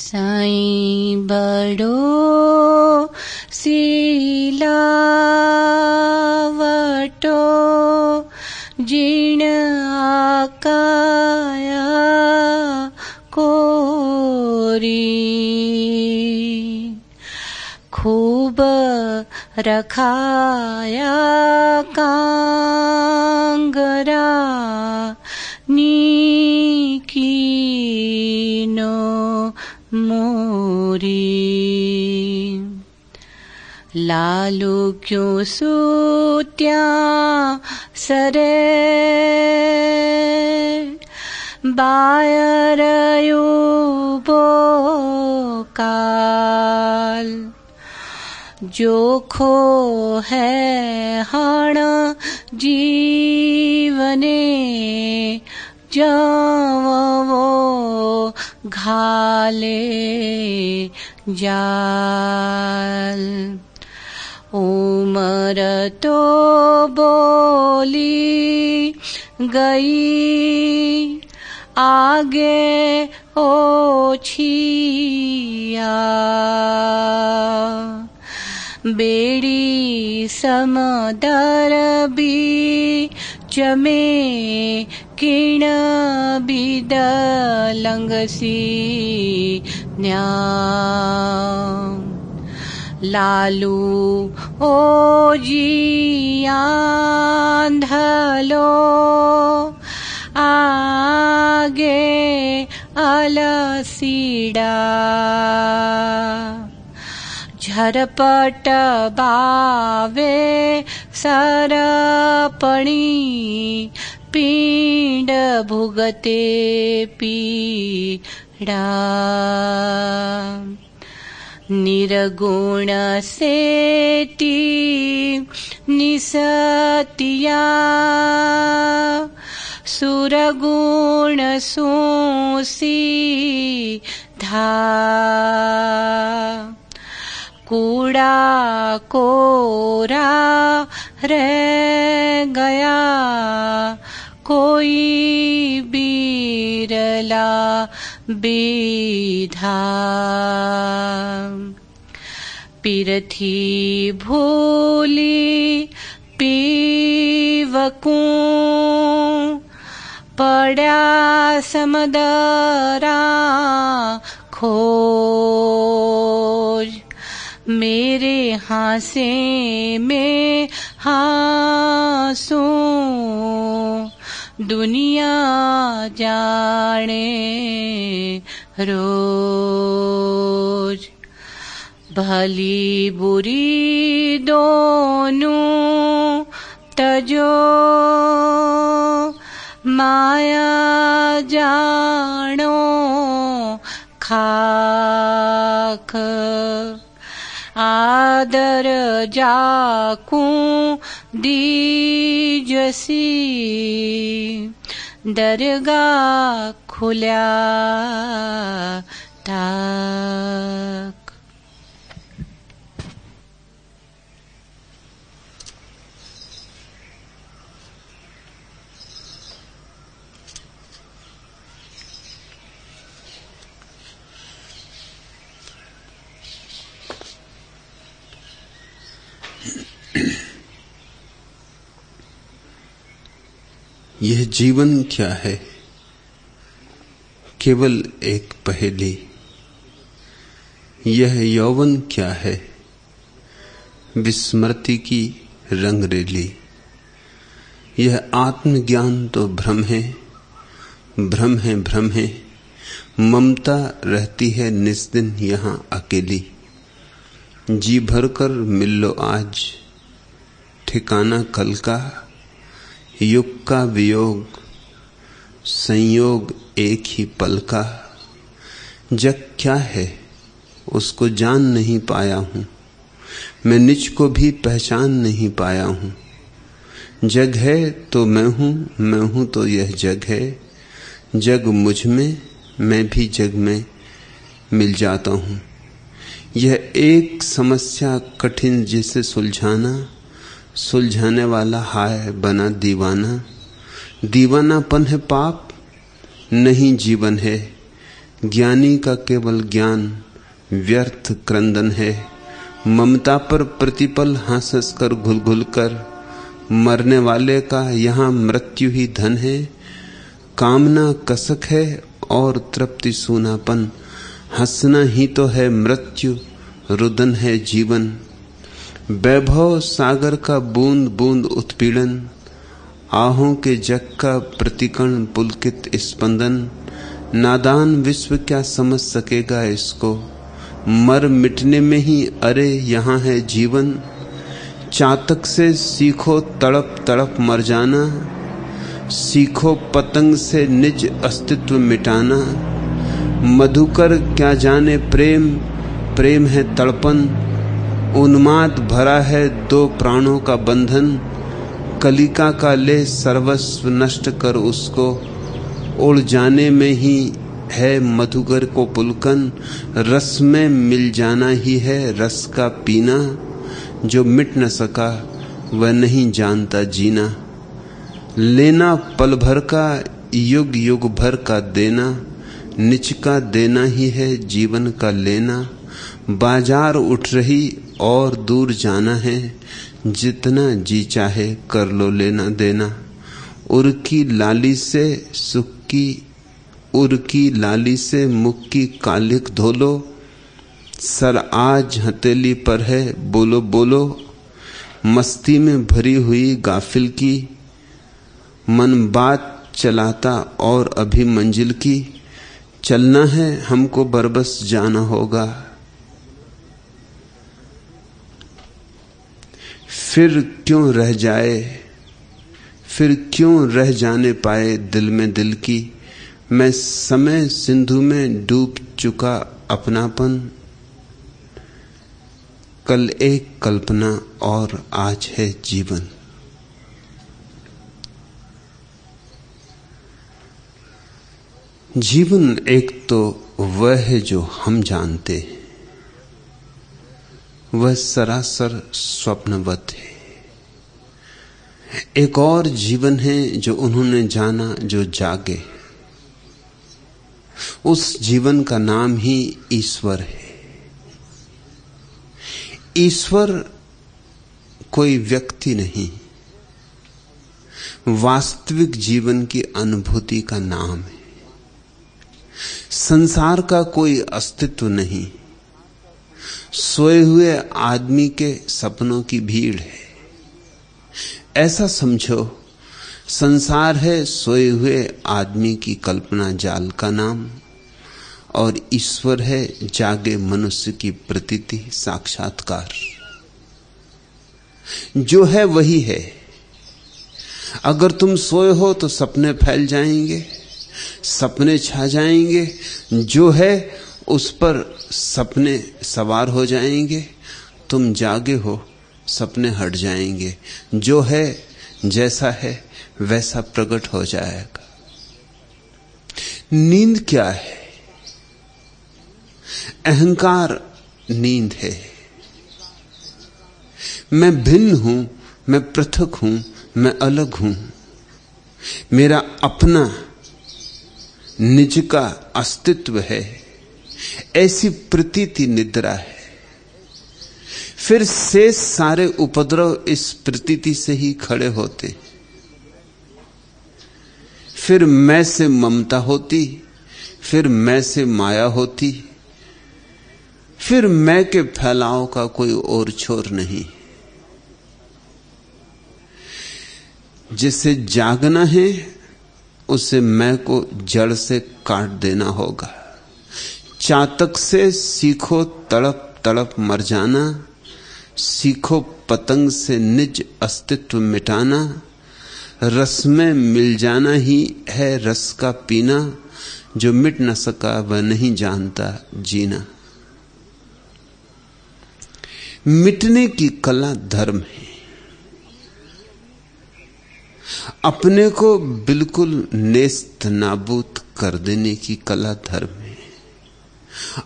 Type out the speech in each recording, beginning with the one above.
साईं बड़ो सिलावटो जीण आकाया कोरी खूब रखाया कांगरा नीकीनो मोरी लालू क्यों सूत्या सरे बायरयू बोकाल जोखो है हण जीवने जवो घाले जाल उमर तो बोली गई आगे ओछिया बेड़ी समदर बीच में किण बिद लंगसी न्याम लालू ओ जी आंधलो आगे अलसीड़ा झरपट बावे सरपणी पींड भुगते पीड़ा निर्गुण सेती निसतिया सुरगुण सूसी धा कूड़ा कोरा रह गया कोई बीरला बीधा पिरथी भूली पीवकू पड़ा समदरा खोज मेरे हासे में हासूं दुनिया जाने रोज भली बुरी दोनों तजो माया जानो खाक आदर जाकू दीजसी दरगाह खुल्या ताक यह जीवन क्या है? केवल एक पहेली। यह यौवन क्या है? विस्मृति की रंगरेली। यह आत्मज्ञान तो भ्रम है, भ्रम है, भ्रम है। ममता रहती है निस्दिन यहाँ अकेली। जी भर कर मिल लो आज, ठिकाना कल का। युग का वियोग, संयोग एक ही पल का। जग क्या है उसको जान नहीं पाया हूँ, मैं निज को भी पहचान नहीं पाया हूँ। जग है तो मैं हूँ तो यह जग है। जग मुझ में, मैं भी जग में मिल जाता हूँ। यह एक समस्या कठिन जिसे सुलझाना, सुलझाने वाला हाय बना दीवाना। दीवानापन है पाप नहीं जीवन है, ज्ञानी का केवल ज्ञान व्यर्थ क्रंदन है। ममता पर प्रतिपल हंस हंस कर घुल घुल कर, मरने वाले का यहाँ मृत्यु ही धन है। कामना कसक है और तृप्ति सूनापन, हंसना ही तो है मृत्यु, रुदन है जीवन। वैभव सागर का बूंद बूंद उत्पीड़न, आहों के जग का प्रतिकण पुलकित स्पंदन। नादान विश्व क्या समझ सकेगा इसको, मर मिटने में ही अरे यहाँ है जीवन। चातक से सीखो तड़प तड़प मर जाना, सीखो पतंग से निज अस्तित्व मिटाना। मधुकर क्या जाने प्रेम, प्रेम है तड़पन, उन्माद भरा है दो प्राणों का बंधन। कलिका का ले सर्वस्व नष्ट कर उसको, उड़ जाने में ही है मधुकर को पुलकन। रस में मिल जाना ही है रस का पीना, जो मिट न सका वह नहीं जानता जीना। लेना पल भर का युग युग भर का देना, निच का देना ही है जीवन का लेना। बाजार उठ रही और दूर जाना है, जितना जी चाहे कर लो लेना देना। उर की लाली से सुख की, उर की लाली से मुख की कालिक धो लो। सर आज हथेली पर है बोलो बोलो, मस्ती में भरी हुई गाफिल की। मन बात चलाता और अभी मंजिल की, चलना है हमको बरबस जाना होगा। फिर क्यों रह जाए, फिर क्यों रह जाने पाए दिल में दिल की। मैं समय सिंधु में डूब चुका अपनापन, कल एक कल्पना और आज है जीवन। जीवन एक तो वह है जो हम जानते हैं, वह सरासर स्वप्नवत है। एक और जीवन है जो उन्होंने जाना, जो जागे। उस जीवन का नाम ही ईश्वर है। ईश्वर कोई व्यक्ति नहीं, वास्तविक जीवन की अनुभूति का नाम है। संसार का कोई अस्तित्व नहीं, सोए हुए आदमी के सपनों की भीड़ है। ऐसा समझो, संसार है सोए हुए आदमी की कल्पना जाल का नाम, और ईश्वर है जागे मनुष्य की प्रतीति साक्षात्कार। जो है वही है। अगर तुम सोए हो तो सपने फैल जाएंगे, सपने छा जाएंगे। जो है उस पर सपने सवार हो जाएंगे। तुम जागे हो, सपने हट जाएंगे। जो है जैसा है वैसा प्रकट हो जाएगा। नींद क्या है? अहंकार नींद है। मैं भिन्न हूं, मैं पृथक हूं, मैं अलग हूं। मेरा अपना निज का अस्तित्व है, ऐसी प्रतीति निद्रा है। फिर शेष सारे उपद्रव इस प्रतीति से ही खड़े होते। फिर मैं से ममता होती, फिर मैं से माया होती, फिर मैं के फैलाव का कोई और छोर नहीं। जिसे जागना है उसे मैं को जड़ से काट देना होगा। चातक से सीखो तड़प तड़प मर जाना, सीखो पतंग से निज अस्तित्व मिटाना। रस में मिल जाना ही है रस का पीना, जो मिट न सका वह नहीं जानता जीना। मिटने की कला धर्म है। अपने को बिल्कुल नेस्त नाबूद कर देने की कला धर्म है।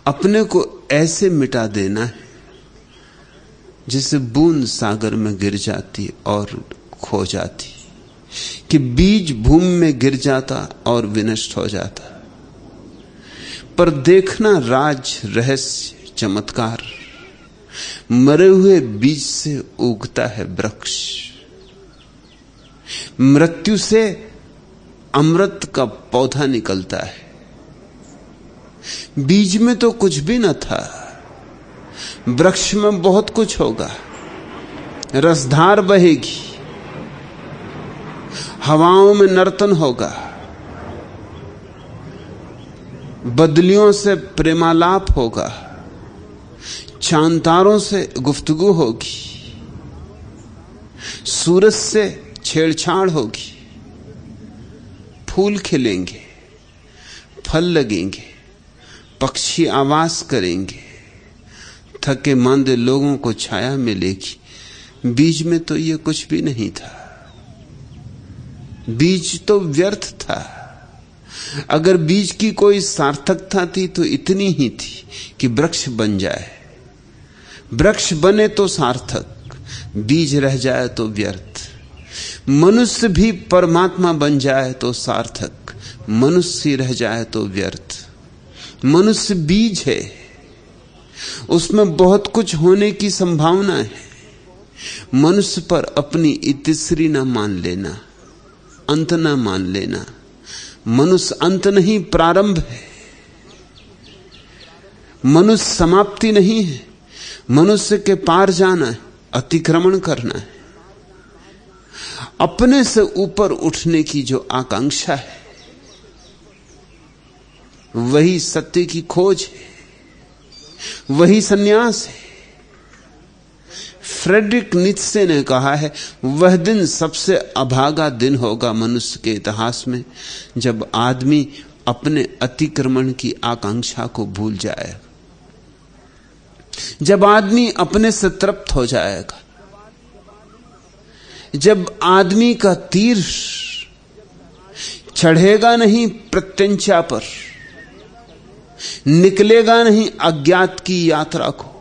अपने को ऐसे मिटा देना है जिसे बूंद सागर में गिर जाती और खो जाती, कि बीज भूमि में गिर जाता और विनष्ट हो जाता। पर देखना राज, रहस्य, चमत्कार। मरे हुए बीज से उगता है वृक्ष। मृत्यु से अमृत का पौधा निकलता है। बीज में तो कुछ भी न था, वृक्ष में बहुत कुछ होगा। रसधार बहेगी, हवाओं में नर्तन होगा, बदलियों से प्रेमालाप होगा, चांतारों से गुफ्तगू होगी, सूरज से छेड़छाड़ होगी, फूल खिलेंगे, फल लगेंगे, पक्षी आवाज करेंगे, थके मांदे लोगों को छाया मिलेगी। बीज में तो ये कुछ भी नहीं था, बीज तो व्यर्थ था। अगर बीज की कोई सार्थकता थी तो इतनी ही थी कि वृक्ष बन जाए। वृक्ष बने तो सार्थक, बीज रह जाए तो व्यर्थ। मनुष्य भी परमात्मा बन जाए तो सार्थक, मनुष्य रह जाए तो व्यर्थ। मनुष्य बीज है, उसमें बहुत कुछ होने की संभावना है। मनुष्य पर अपनी इतिश्री न मान लेना, अंत न मान लेना। मनुष्य अंत नहीं, प्रारंभ है। मनुष्य समाप्ति नहीं है। मनुष्य के पार जाना है, अतिक्रमण करना है। अपने से ऊपर उठने की जो आकांक्षा है, वही सत्य की खोज है, वही सन्यास है। फ्रेडरिक नीत्शे ने कहा है, वह दिन सबसे अभागा दिन होगा मनुष्य के इतिहास में जब आदमी अपने अतिक्रमण की आकांक्षा को भूल जाएगा, जब आदमी अपने से तृप्त हो जाएगा, जब आदमी का तीर चढ़ेगा नहीं प्रत्यंचा पर, निकलेगा नहीं अज्ञात की यात्रा को।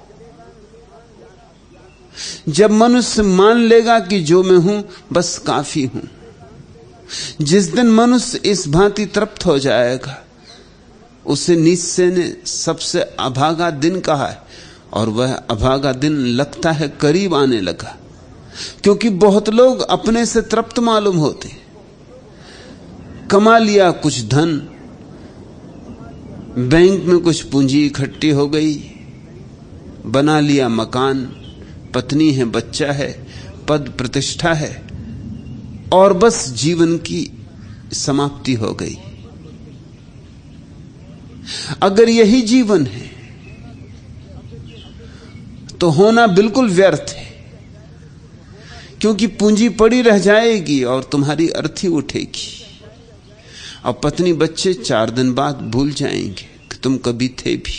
जब मनुष्य मान लेगा कि जो मैं हूं बस काफी हूं, जिस दिन मनुष्य इस भांति तृप्त हो जाएगा, उसे नीत्शे ने सबसे अभागा दिन कहा है। और वह अभागा दिन लगता है करीब आने लगा, क्योंकि बहुत लोग अपने से तृप्त मालूम होते। कमा लिया कुछ धन, बैंक में कुछ पूंजी इकट्ठी हो गई, बना लिया मकान, पत्नी है, बच्चा है, पद प्रतिष्ठा है, और बस जीवन की समाप्ति हो गई। अगर यही जीवन है तो होना बिल्कुल व्यर्थ है, क्योंकि पूंजी पड़ी रह जाएगी और तुम्हारी अर्थी उठेगी। और पत्नी बच्चे 4 दिन बाद भूल जाएंगे कि तुम कभी थे भी।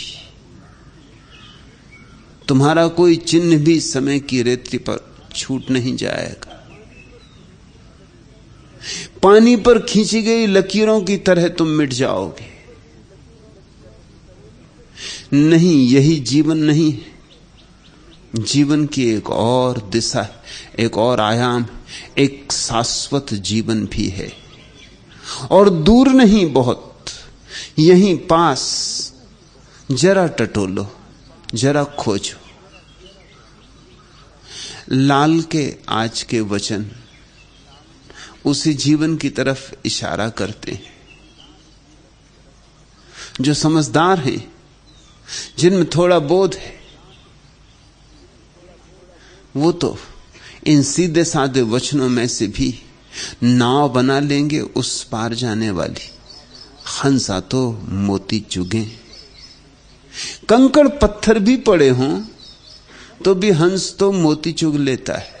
तुम्हारा कोई चिन्ह भी समय की रेती पर छूट नहीं जाएगा। पानी पर खींची गई लकीरों की तरह तुम मिट जाओगे। नहीं, यही जीवन नहीं है। जीवन की एक और दिशा, एक और आयाम, एक शाश्वत जीवन भी है, और दूर नहीं, बहुत यहीं पास। जरा टटोलो, जरा खोजो। लाल के आज के वचन उसी जीवन की तरफ इशारा करते हैं। जो समझदार हैं, जिनमें थोड़ा बोध है, वो तो इन सीधे साधे वचनों में से भी नाव बना लेंगे उस पार जाने वाली। हंसा तो मोती चुगे, कंकड़ पत्थर भी पड़े हों तो भी हंस तो मोती चुग लेता है।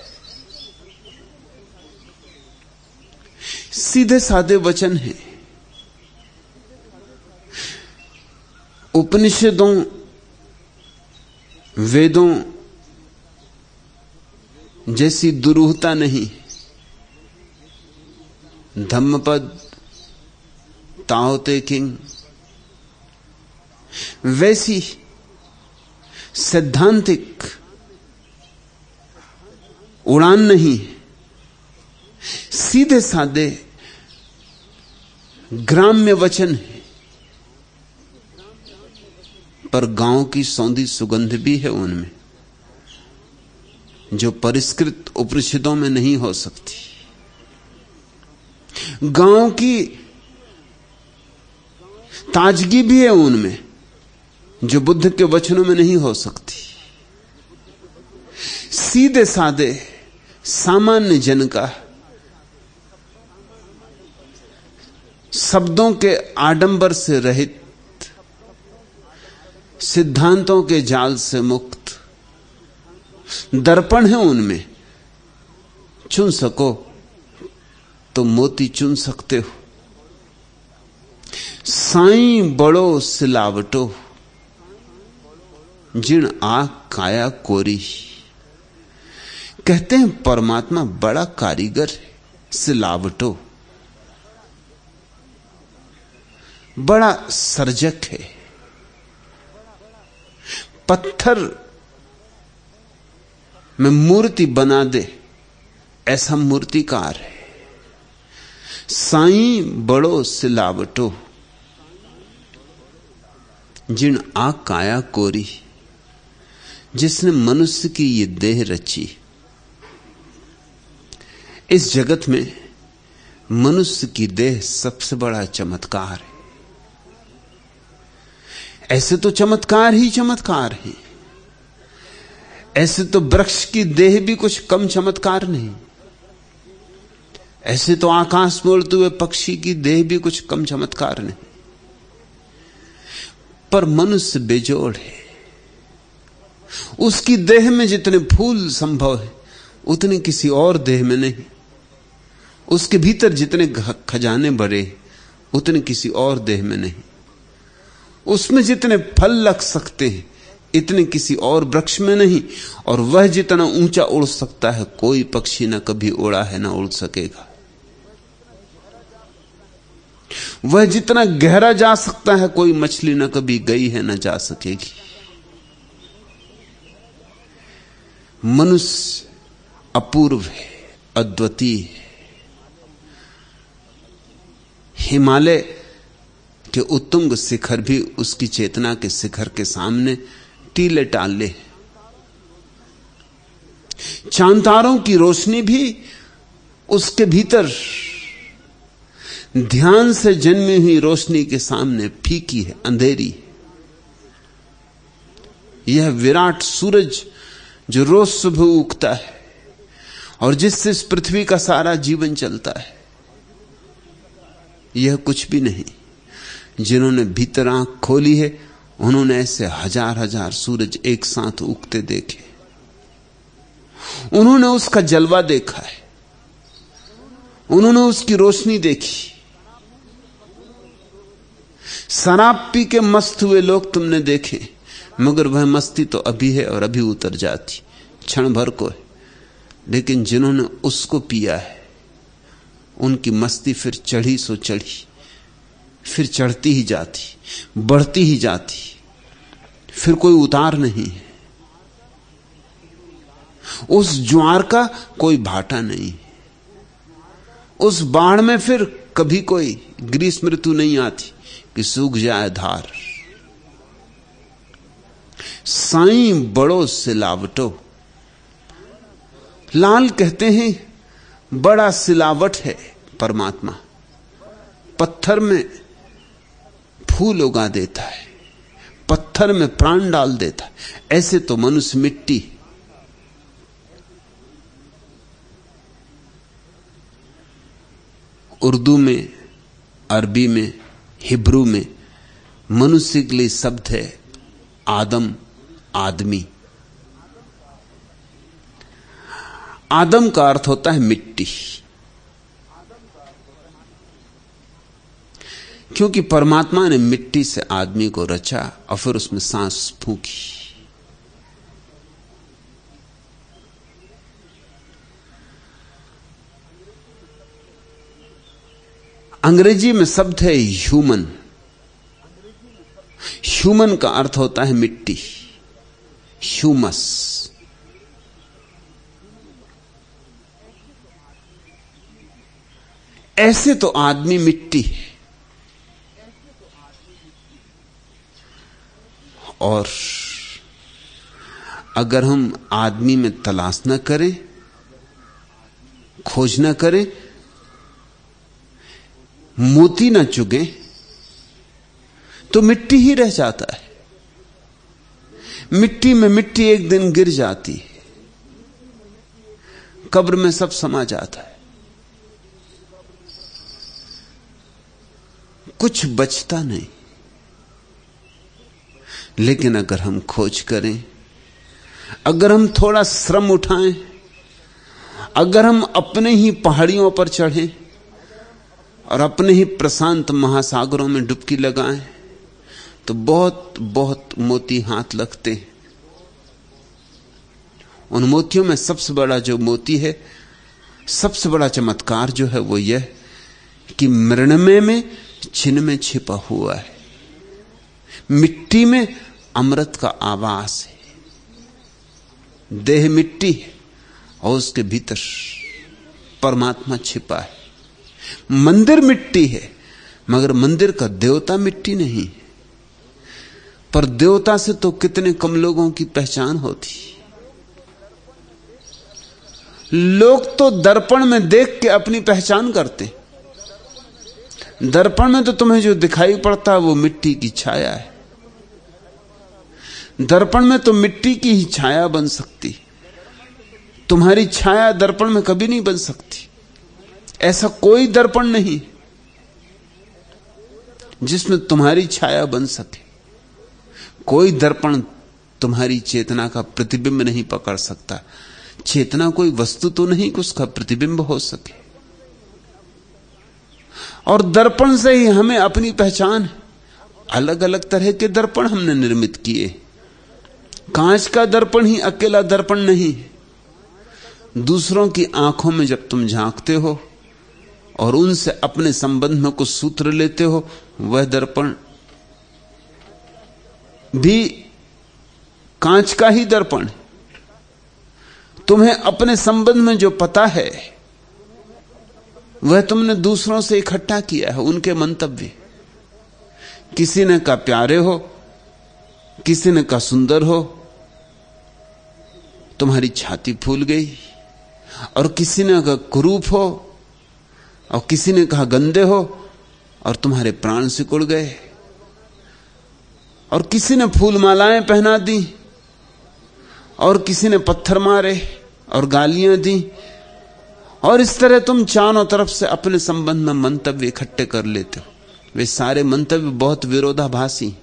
सीधे साधे वचन है। उपनिषदों, वेदों जैसी दुरूहता नहीं। धम्मपद, ताओ ते किंग वैसी सैद्धांतिक उड़ान नहीं। सीधे साधे ग्राम्य वचन है। पर गांव की सौंधी सुगंध भी है उनमें, जो परिष्कृत उपनिषदों में नहीं हो सकती। गांव की ताजगी भी है उनमें, जो बुद्ध के वचनों में नहीं हो सकती। सीधे सादे सामान्य जन का शब्दों के आडंबर से रहित, सिद्धांतों के जाल से मुक्त दर्पण है उनमें। चुन सको तो मोती चुन सकते हो। साईं बड़ो सिलावटो, जिण आंख काया कोरी। कहते हैं परमात्मा बड़ा कारीगर है, सिलावटो, बड़ा सर्जक है। पत्थर में मूर्ति बना दे ऐसा मूर्तिकार है। साईं बड़ो सिलावटो, जिन आ काया कोरी। जिसने मनुष्य की ये देह रची, इस जगत में मनुष्य की देह सबसे बड़ा चमत्कार है। ऐसे तो चमत्कार ही चमत्कार है, ऐसे तो वृक्ष की देह भी कुछ कम चमत्कार नहीं, ऐसे तो आकाश में उड़ते हुए पक्षी की देह भी कुछ कम चमत्कार नहीं। पर मनुष्य बेजोड़ है। उसकी देह में जितने फूल संभव है उतने किसी और देह में नहीं। उसके भीतर जितने खजाने भरे उतने किसी और देह में नहीं। उसमें जितने फल लग सकते हैं इतने किसी और वृक्ष में नहीं। और वह जितना ऊंचा उड़ सकता है कोई पक्षी न कभी उड़ा है, न उड़ सकेगा। वह जितना गहरा जा सकता है कोई मछली न कभी गई है, न जा सकेगी। मनुष्य अपूर्व है, अद्वितीय है। हिमालय के उत्तुंग शिखर भी उसकी चेतना के शिखर के सामने टीले टाले। चांतारों की रोशनी भी उसके भीतर ध्यान से जन्मी हुई रोशनी के सामने फीकी है, अंधेरी। यह विराट सूरज जो रोज सुबह उगता है और जिससे इस पृथ्वी का सारा जीवन चलता है, यह कुछ भी नहीं। जिन्होंने भीतर आंख खोली है उन्होंने ऐसे हजार हजार सूरज एक साथ उगते देखे। उन्होंने उसका जलवा देखा है, उन्होंने उसकी रोशनी देखी। शराब पी के मस्त हुए लोग तुमने देखे, मगर वह मस्ती तो अभी है और अभी उतर जाती, क्षण भर को है। लेकिन जिन्होंने उसको पिया है उनकी मस्ती फिर चढ़ी सो चढ़ी, फिर चढ़ती ही जाती, बढ़ती ही जाती, फिर कोई उतार नहीं है। उस ज्वार का कोई भाटा नहीं, उस बाढ़ में फिर कभी कोई ग्रीष्म ऋतु नहीं आती कि सूख जाए धार। साईं बड़ो सिलावटो, लाल कहते हैं बड़ा सिलावट है परमात्मा। पत्थर में फूल उगा देता है, पत्थर में प्राण डाल देता है। ऐसे तो मनुष्य मिट्टी। उर्दू में, अरबी में, हिब्रू में मनुष्य के लिए शब्द है आदम, आदमी। आदम का अर्थ होता है मिट्टी, क्योंकि परमात्मा ने मिट्टी से आदमी को रचा और फिर उसमें सांस फूंकी। अंग्रेजी में शब्द है ह्यूमन। ह्यूमन का अर्थ होता है मिट्टी, ह्यूमस। ऐसे तो आदमी मिट्टी है और अगर हम आदमी में तलाश न करें, खोज न करें, मोती न चुगे, तो मिट्टी ही रह जाता है। मिट्टी में मिट्टी एक दिन गिर जाती है, कब्र में सब समा जाता है, कुछ बचता नहीं। लेकिन अगर हम खोज करें, अगर हम थोड़ा श्रम उठाएं, अगर हम अपने ही पहाड़ियों पर चढ़ें और अपने ही प्रशांत महासागरों में डुबकी लगाएं, तो बहुत बहुत मोती हाथ लगते हैं। उन मोतियों में सबसे बड़ा जो मोती है, सबसे बड़ा चमत्कार जो है वो यह कि मृण्मय में छिन्न छिपा हुआ है। मिट्टी में अमृत का आवास है। देह मिट्टी है और उसके भीतर परमात्मा छिपा है। मंदिर मिट्टी है, मगर मंदिर का देवता मिट्टी नहीं। पर देवता से तो कितने कम लोगों की पहचान होती। लोग तो दर्पण में देख के अपनी पहचान करते। दर्पण में तो तुम्हें जो दिखाई पड़ता है वो मिट्टी की छाया है। दर्पण में तो मिट्टी की ही छाया बन सकती, तुम्हारी छाया दर्पण में कभी नहीं बन सकती। ऐसा कोई दर्पण नहीं जिसमें तुम्हारी छाया बन सके। कोई दर्पण तुम्हारी चेतना का प्रतिबिंब नहीं पकड़ सकता। चेतना कोई वस्तु तो नहीं कि उसका प्रतिबिंब हो सके। और दर्पण से ही हमें अपनी पहचान है। अलग अलग तरह के दर्पण हमने निर्मित किए। कांच का दर्पण ही अकेला दर्पण नहीं। दूसरों की आंखों में जब तुम झांकते हो और उनसे अपने संबंध में कुछ सूत्र लेते हो, वह दर्पण भी कांच का ही दर्पण है। तुम्हें अपने संबंध में जो पता है वह तुमने दूसरों से इकट्ठा किया है, उनके मंतव्य। किसी ने कहा प्यारे हो, किसी ने कहा सुंदर हो, तुम्हारी छाती फूल गई। और किसी ने कहा कुरूप हो, और किसी ने कहा गंदे हो, और तुम्हारे प्राण सिकुड़ गए। और किसी ने फूल मालाएं पहना दी, और किसी ने पत्थर मारे और गालियां दी। और इस तरह तुम चारों तरफ से अपने संबंध में मंतव्य इकट्ठे कर लेते हो। वे सारे मंतव्य बहुत विरोधाभासी।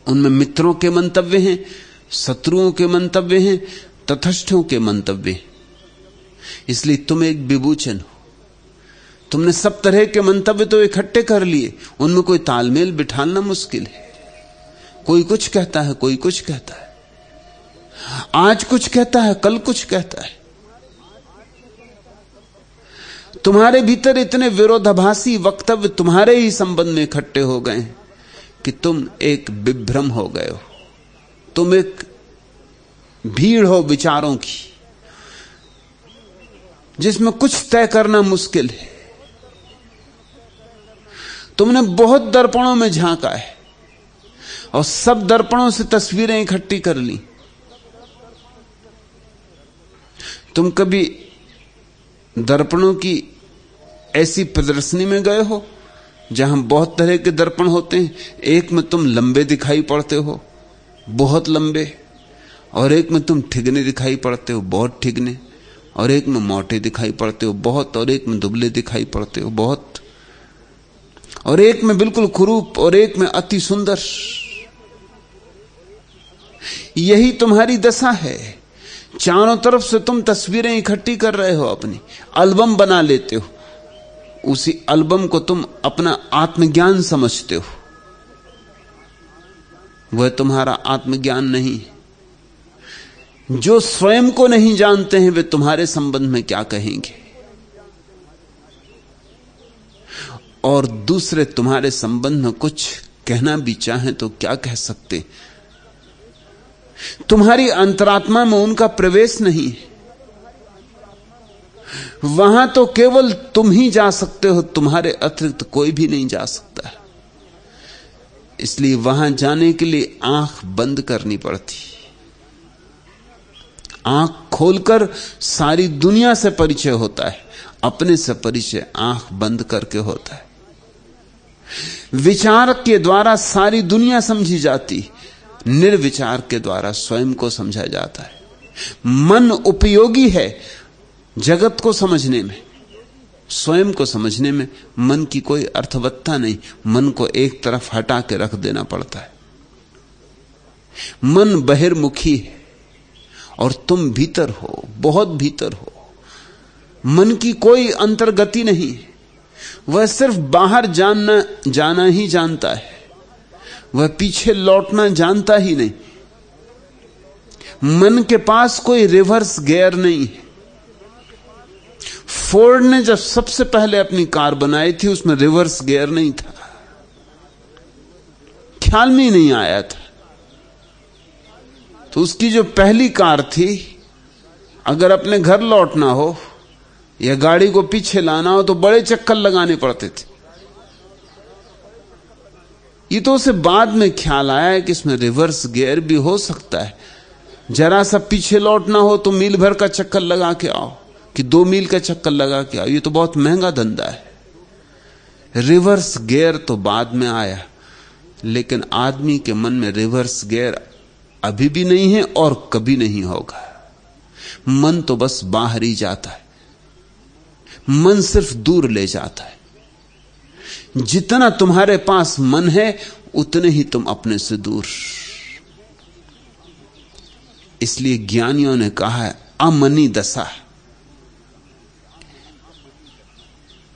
उनमें मित्रों के मंतव्य हैं, शत्रुओं के मंतव्य हैं, तटस्थों के मंतव्य। इसलिए तुम एक विभूषण हो। तुमने सब तरह के मंतव्य तो इकट्ठे कर लिए, उनमें कोई तालमेल बिठाना मुश्किल है। कोई कुछ कहता है, कोई कुछ कहता है, आज कुछ कहता है, कल कुछ कहता है। तुम्हारे भीतर इतने विरोधाभासी वक्तव्य तुम्हारे ही संबंध में इकट्ठे हो गए कि तुम एक विभ्रम हो गए हो। तुम एक भीड़ हो विचारों की, जिसमें कुछ तय करना मुश्किल है। तुमने बहुत दर्पणों में झांका है और सब दर्पणों से तस्वीरें इकट्ठी कर ली। तुम कभी दर्पणों की ऐसी प्रदर्शनी में गए हो जहां बहुत तरह के दर्पण होते हैं? एक में तुम लंबे दिखाई पड़ते हो, बहुत लंबे, और एक में तुम ठिगने दिखाई पड़ते हो, बहुत ठिगने, और एक में मोटे दिखाई पड़ते हो बहुत, और एक में दुबले दिखाई पड़ते हो बहुत, और एक में बिल्कुल कुरूप, और एक में अति सुंदर। यही तुम्हारी दशा है। चारों तरफ से तुम तस्वीरें इकट्ठी कर रहे हो, अपनी एल्बम बना लेते हो। उसी एल्बम को तुम अपना आत्मज्ञान समझते हो। वह तुम्हारा आत्मज्ञान नहीं है। जो स्वयं को नहीं जानते हैं वे तुम्हारे संबंध में क्या कहेंगे, और दूसरे तुम्हारे संबंध में कुछ कहना भी चाहें तो क्या कह सकते? तुम्हारी अंतरात्मा में उनका प्रवेश नहीं है। वहां तो केवल तुम ही जा सकते हो, तुम्हारे अतिरिक्त कोई भी नहीं जा सकता। इसलिए वहां जाने के लिए आंख बंद करनी पड़ती। आंख खोलकर सारी दुनिया से परिचय होता है, अपने से परिचय आंख बंद करके होता है। विचार के द्वारा सारी दुनिया समझी जाती, निर्विचार के द्वारा स्वयं को समझा जाता है। मन उपयोगी है जगत को समझने में, स्वयं को समझने में मन की कोई अर्थवत्ता नहीं। मन को एक तरफ हटा के रख देना पड़ता है। मन बहिर्मुखी है और तुम भीतर हो, बहुत भीतर हो। मन की कोई अंतर्गति नहीं है, वह सिर्फ बाहर जाना ही जानता है, वह पीछे लौटना जानता ही नहीं। मन के पास कोई रिवर्स गियर नहीं है। फोर्ड ने जब सबसे पहले अपनी कार बनाई थी, उसमें रिवर्स गियर नहीं था, ख्याल में ही नहीं आया था। तो उसकी जो पहली कार थी, अगर अपने घर लौटना हो या गाड़ी को पीछे लाना हो तो बड़े चक्कर लगाने पड़ते थे। ये तो उसे बाद में ख्याल आया कि इसमें रिवर्स गियर भी हो सकता है। जरा सा पीछे लौटना हो तो मील भर का चक्कर लगा के आओ कि 2 मील का चक्कर लगा के आओ। ये तो बहुत महंगा धंधा है। रिवर्स गियर तो बाद में आया, लेकिन आदमी के मन में रिवर्स गियर अभी भी नहीं है और कभी नहीं होगा। मन तो बस बाहर ही जाता है, मन सिर्फ दूर ले जाता है। जितना तुम्हारे पास मन है उतने ही तुम अपने से दूर। इसलिए ज्ञानियों ने कहा है अमनी दशा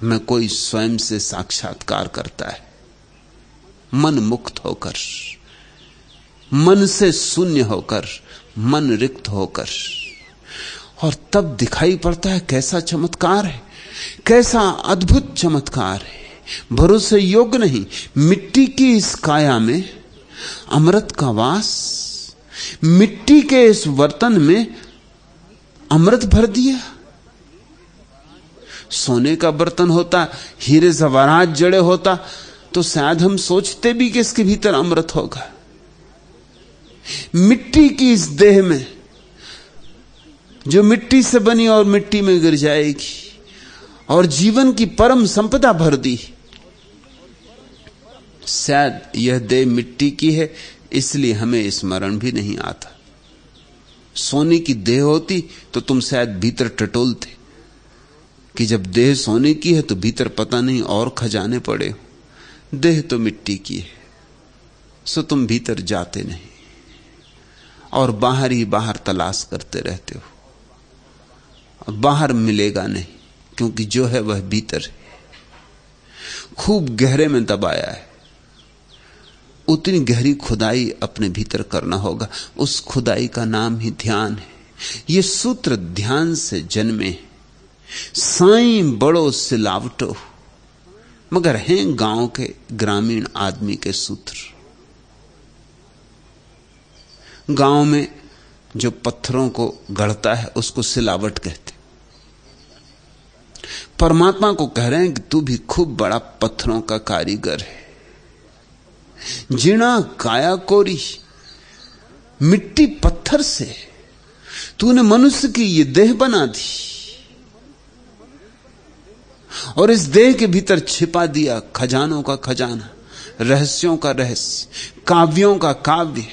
में कोई स्वयं से साक्षात्कार करता है, मन मुक्त होकर, मन से शून्य होकर, मन रिक्त होकर। और तब दिखाई पड़ता है कैसा चमत्कार है, कैसा अद्भुत चमत्कार है, भरोसे योग्य नहीं। मिट्टी की इस काया में अमृत का वास, मिट्टी के इस बर्तन में अमृत भर दिया। सोने का बर्तन होता, हीरे जवाहरात जड़े होता तो शायद हम सोचते भी कि इसके भीतर अमृत होगा। मिट्टी की इस देह में, जो मिट्टी से बनी और मिट्टी में गिर जाएगी, और जीवन की परम संपदा भर दी। शायद यह देह मिट्टी की है, इसलिए हमें स्मरण भी नहीं आता। सोने की देह होती तो तुम शायद भीतर टटोलते कि जब देह सोने की है तो भीतर पता नहीं और खजाने पड़े हो। देह तो मिट्टी की है, सो तुम भीतर जाते नहीं और बाहर ही बाहर तलाश करते रहते हो। बाहर मिलेगा नहीं, क्योंकि जो है वह भीतर है, खूब गहरे में दबाया है। उतनी गहरी खुदाई अपने भीतर करना होगा। उस खुदाई का नाम ही ध्यान है। ये सूत्र ध्यान से जन्मे, साईं बड़ो सिलावटो, मगर हैं गांव के ग्रामीण आदमी के सूत्र। गांव में जो पत्थरों को गढ़ता है उसको सिलावट कहते। परमात्मा को कह रहे हैं कि तू भी खूब बड़ा पत्थरों का कारीगर है। जीना काया कोरी, मिट्टी पत्थर से तूने मनुष्य की ये देह बना दी और इस देह के भीतर छिपा दिया खजानों का खजाना, रहस्यों का रहस्य, काव्यों का काव्य,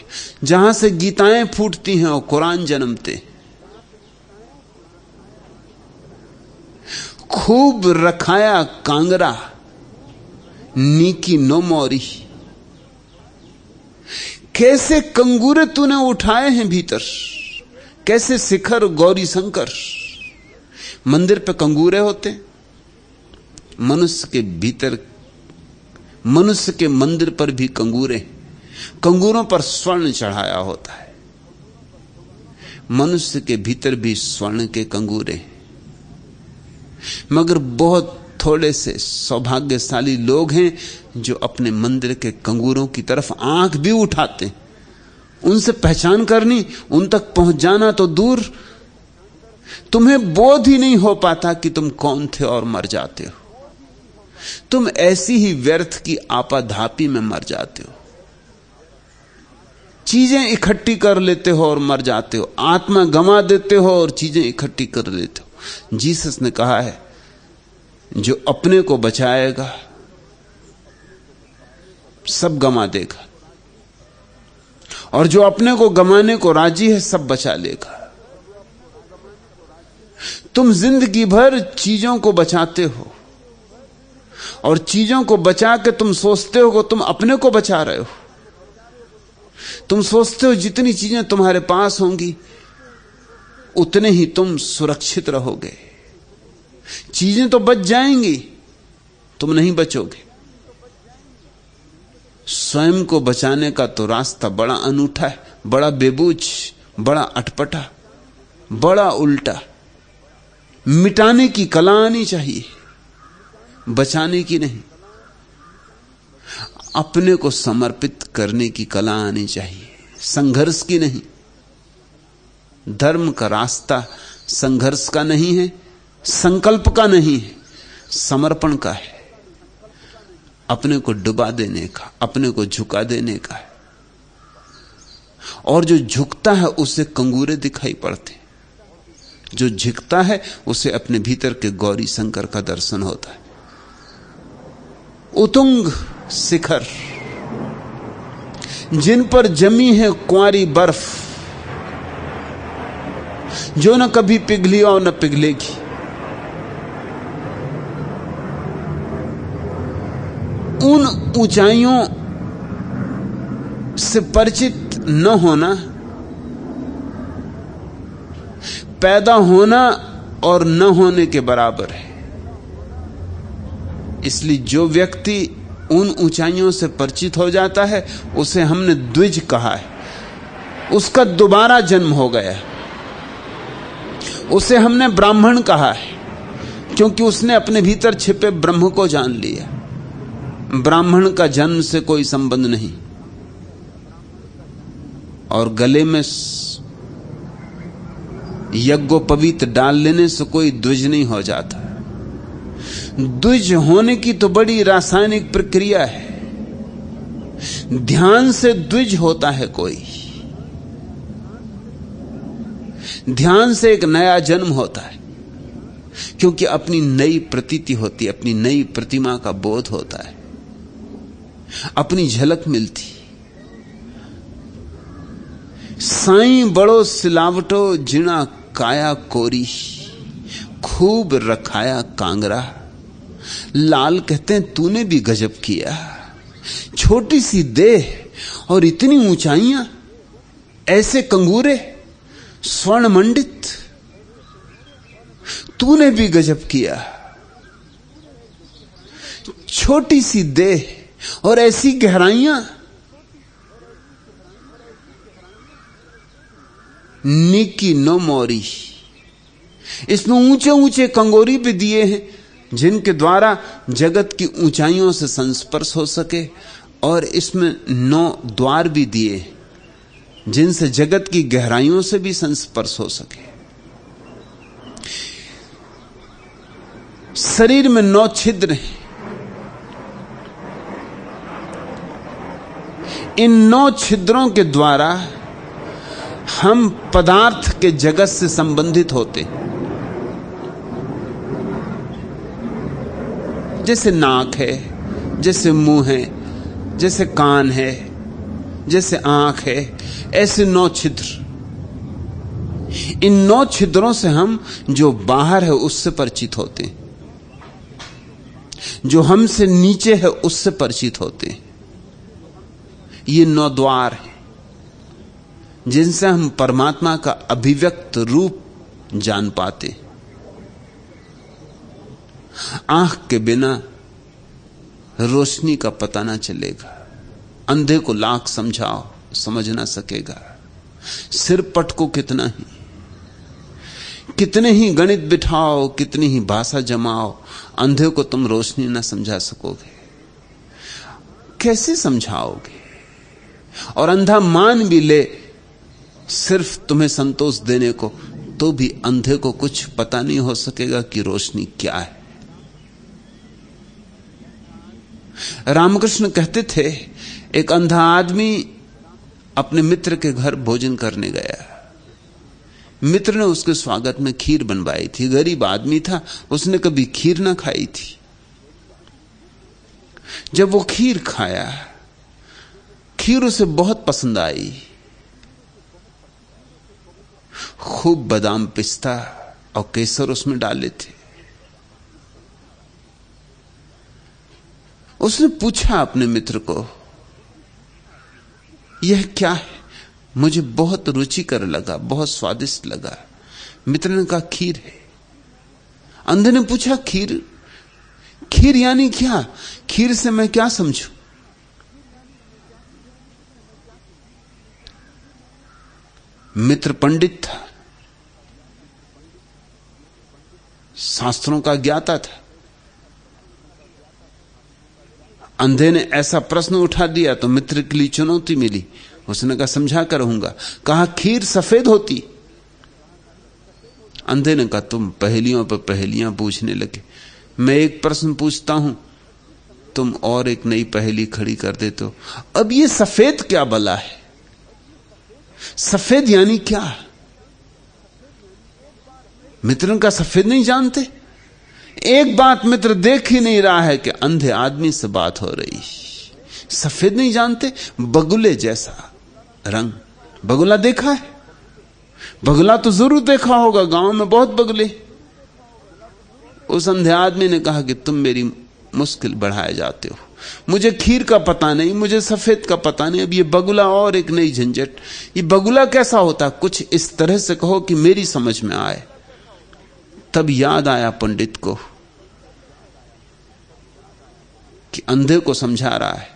जहां से गीताएं फूटती हैं और कुरान जन्मते। खूब रखाया कांगरा नीकी नो मोरी, कैसे कंगूरे तूने उठाए हैं भीतर, कैसे शिखर गौरी शंकर। मंदिर पे कंगूरे होते, मनुष्य के भीतर, मनुष्य के मंदिर पर भी कंगूरे, कंगूरों पर स्वर्ण चढ़ाया होता है। मनुष्य के भीतर भी स्वर्ण के कंगूरे, मगर बहुत थोड़े से सौभाग्यशाली लोग हैं जो अपने मंदिर के कंगूरों की तरफ आंख भी उठाते। उनसे पहचान करनी, उन तक पहुंच जाना तो दूर, तुम्हें बोध ही नहीं हो पाता कि तुम कौन थे और मर जाते हो। तुम ऐसी ही व्यर्थ की आपाधापी में मर जाते हो। चीजें इकट्ठी कर लेते हो और मर जाते हो, आत्मा गंवा देते हो और चीजें इकट्ठी कर लेते हो। जीसस ने कहा है जो अपने को बचाएगा सब गंवा देगा, और जो अपने को गंवाने को राजी है सब बचा लेगा। तुम जिंदगी भर चीजों को बचाते हो और चीजों को बचा के तुम सोचते हो कि तुम अपने को बचा रहे हो। तुम सोचते हो जितनी चीजें तुम्हारे पास होंगी उतने ही तुम सुरक्षित रहोगे। चीजें तो बच जाएंगी, तुम नहीं बचोगे। स्वयं को बचाने का तो रास्ता बड़ा अनूठा है, बड़ा बेबूझ, बड़ा अटपटा, बड़ा उल्टा। मिटाने की कला आनी चाहिए, बचाने की नहीं। अपने को समर्पित करने की कला आनी चाहिए, संघर्ष की नहीं। धर्म का रास्ता संघर्ष का नहीं है, संकल्प का नहीं है, समर्पण का है। अपने को डुबा देने का, अपने को झुका देने का है। और जो झुकता है उसे कंगूरे दिखाई पड़ते, जो झुकता है उसे अपने भीतर के गौरी शंकर का दर्शन होता है। उतुंग शिखर जिन पर जमी है कुंवारी बर्फ, जो न कभी पिघली और न पिघलेगी, उन ऊंचाइयों से परिचित न होना पैदा होना और न होने के बराबर है। इसलिए जो व्यक्ति उन ऊंचाइयों से परिचित हो जाता है उसे हमने द्विज कहा है, उसका दोबारा जन्म हो गया। उसे हमने ब्राह्मण कहा है क्योंकि उसने अपने भीतर छिपे ब्रह्म को जान लिया। ब्राह्मण का जन्म से कोई संबंध नहीं, और गले में यज्ञोपवीत डाल लेने से कोई द्विज नहीं हो जाता। द्विज होने की तो बड़ी रासायनिक प्रक्रिया है। ध्यान से द्विज होता है कोई, ध्यान से एक नया जन्म होता है, क्योंकि अपनी नई प्रतीति होती है, अपनी नई प्रतिमा का बोध होता है, अपनी झलक मिलती। साईं बड़ो सिलावटो जिना काया कोरी, खूब रखाया कांगरा। लाल कहते हैं तूने भी गजब किया, छोटी सी देह और इतनी ऊंचाइयां, ऐसे कंगूरे स्वर्ण मंडित, तूने भी गजब किया। छोटी सी देह और ऐसी गहराइयां, निकी नो मोरी। इसमें ऊंचे ऊंचे कंगोरी भी दिए हैं जिनके द्वारा जगत की ऊंचाइयों से संस्पर्श हो सके, और इसमें 9 द्वार भी दिए जिनसे जगत की गहराइयों से भी संस्पर्श हो सके। शरीर में 9 छिद्र हैं। इन 9 छिद्रों के द्वारा हम पदार्थ के जगत से संबंधित होते। जैसे नाक है, जैसे मुंह है, जैसे कान है, जैसे आंख है, ऐसे 9 छिद्र। इन 9 छिद्रों से हम जो बाहर है उससे परिचित होते हैं, जो हमसे नीचे है उससे परिचित होते हैं। ये 9 द्वार हैं जिनसे हम परमात्मा का अभिव्यक्त रूप जान पाते। आंख के बिना रोशनी का पता ना चलेगा, अंधे को लाख समझाओ समझ ना सकेगा। सिर पटको कितना ही, कितने ही गणित बिठाओ, कितनी ही भाषा जमाओ, अंधे को तुम रोशनी ना समझा सकोगे। कैसे समझाओगे? और अंधा मान भी ले सिर्फ तुम्हें संतोष देने को, तो भी अंधे को कुछ पता नहीं हो सकेगा कि रोशनी क्या है। रामकृष्ण कहते थे एक अंधा आदमी अपने मित्र के घर भोजन करने गया। मित्र ने उसके स्वागत में खीर बनवाई थी। गरीब आदमी था, उसने कभी खीर ना खाई थी। जब वो खीर खाया, खीर उसे बहुत पसंद आई। खूब बादाम, पिस्ता और केसर उसमें डाले थे। उसने पूछा अपने मित्र को, यह क्या है? मुझे बहुत रुचिकर लगा, बहुत स्वादिष्ट लगा। मित्र ने कहा, खीर है। अंधे ने पूछा, खीर? खीर यानी क्या? खीर से मैं क्या समझूं? मित्र पंडित था, शास्त्रों का ज्ञाता था। अंधे ने ऐसा प्रश्न उठा दिया तो मित्र के लिए चुनौती मिली। उसने कहा, समझा कर रहूंगा। कहा, खीर सफेद होती। अंधे ने कहा, तुम पहेलियों पर पहेलियां पूछने लगे। मैं एक प्रश्न पूछता हूं, तुम और एक नई पहेली खड़ी कर देते हो। अब ये सफेद क्या बला है? सफेद यानी क्या? मित्र का सफेद नहीं जानते? एक बात मित्र देख ही नहीं रहा है कि अंधे आदमी से बात हो रही। सफेद नहीं जानते? बगुले जैसा रंग। बगुला देखा है? बगुला तो जरूर देखा होगा, गांव में बहुत बगुले। उस अंधे आदमी ने कहा कि तुम मेरी मुश्किल बढ़ाए जाते हो। मुझे खीर का पता नहीं, मुझे सफेद का पता नहीं, अब ये बगुला और एक नई झंझट। ये बगुला कैसा होता? कुछ इस तरह से कहो कि मेरी समझ में आए। तब याद आया पंडित को कि अंधे को समझा रहा है,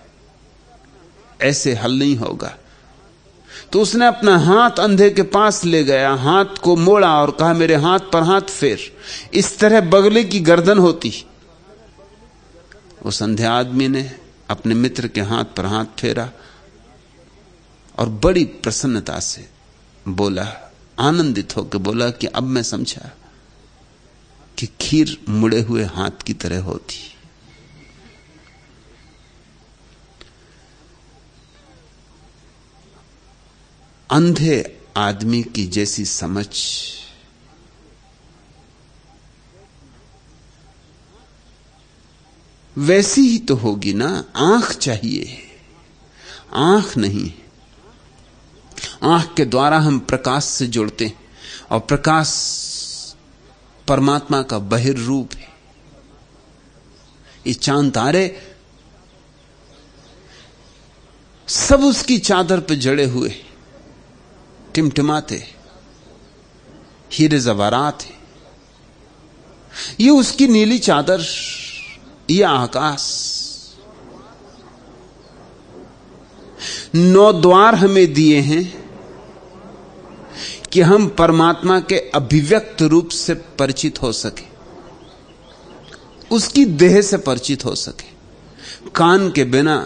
ऐसे हल नहीं होगा। तो उसने अपना हाथ अंधे के पास ले गया, हाथ को मोड़ा और कहा, मेरे हाथ पर हाथ फेर। इस तरह बगले की गर्दन होती। उस अंधे आदमी ने अपने मित्र के हाथ पर हाथ फेरा और बड़ी प्रसन्नता से बोला, आनंदित होकर बोला कि अब मैं समझा कि खीर मुड़े हुए हाथ की तरह होती। अंधे आदमी की जैसी समझ वैसी ही तो होगी ना। आंख चाहिए, आंख नहीं। आंख के द्वारा हम प्रकाश से जुड़ते हैं और प्रकाश परमात्मा का बहिर रूप है। ये चांद तारे सब उसकी चादर पर जड़े हुए, टिमटिमाते, हीरे जवारात है। ये उसकी नीली चादर, ये आकाश। 9 द्वार हमें दिए हैं कि हम परमात्मा के अभिव्यक्त रूप से परिचित हो सके, उसकी देह से परिचित हो सके। कान के बिना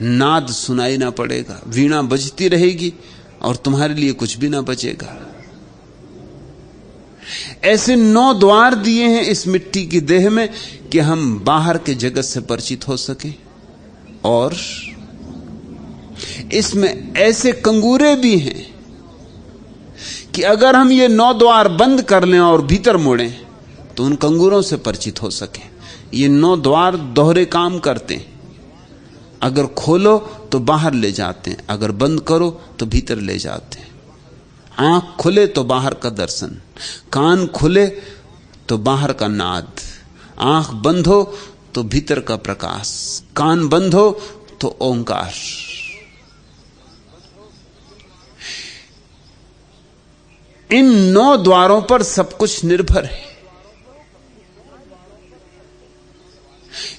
नाद सुनाई ना पड़ेगा, वीणा बजती रहेगी और तुम्हारे लिए कुछ भी ना बचेगा। ऐसे 9 द्वार दिए हैं इस मिट्टी की देह में कि हम बाहर के जगत से परिचित हो सके। और इसमें ऐसे कंगूरे भी हैं कि अगर हम ये 9 द्वार बंद कर लें और भीतर मुड़ें तो उन कंगूरों से परिचित हो सके। ये 9 द्वार दोहरे काम करते हैं। अगर खोलो तो बाहर ले जाते हैं, अगर बंद करो तो भीतर ले जाते हैं। आंख खुले तो बाहर का दर्शन, कान खुले तो बाहर का नाद, आंख बंद हो तो भीतर का प्रकाश, कान बंद हो तो ओंकार। इन 9 द्वारों पर सब कुछ निर्भर है।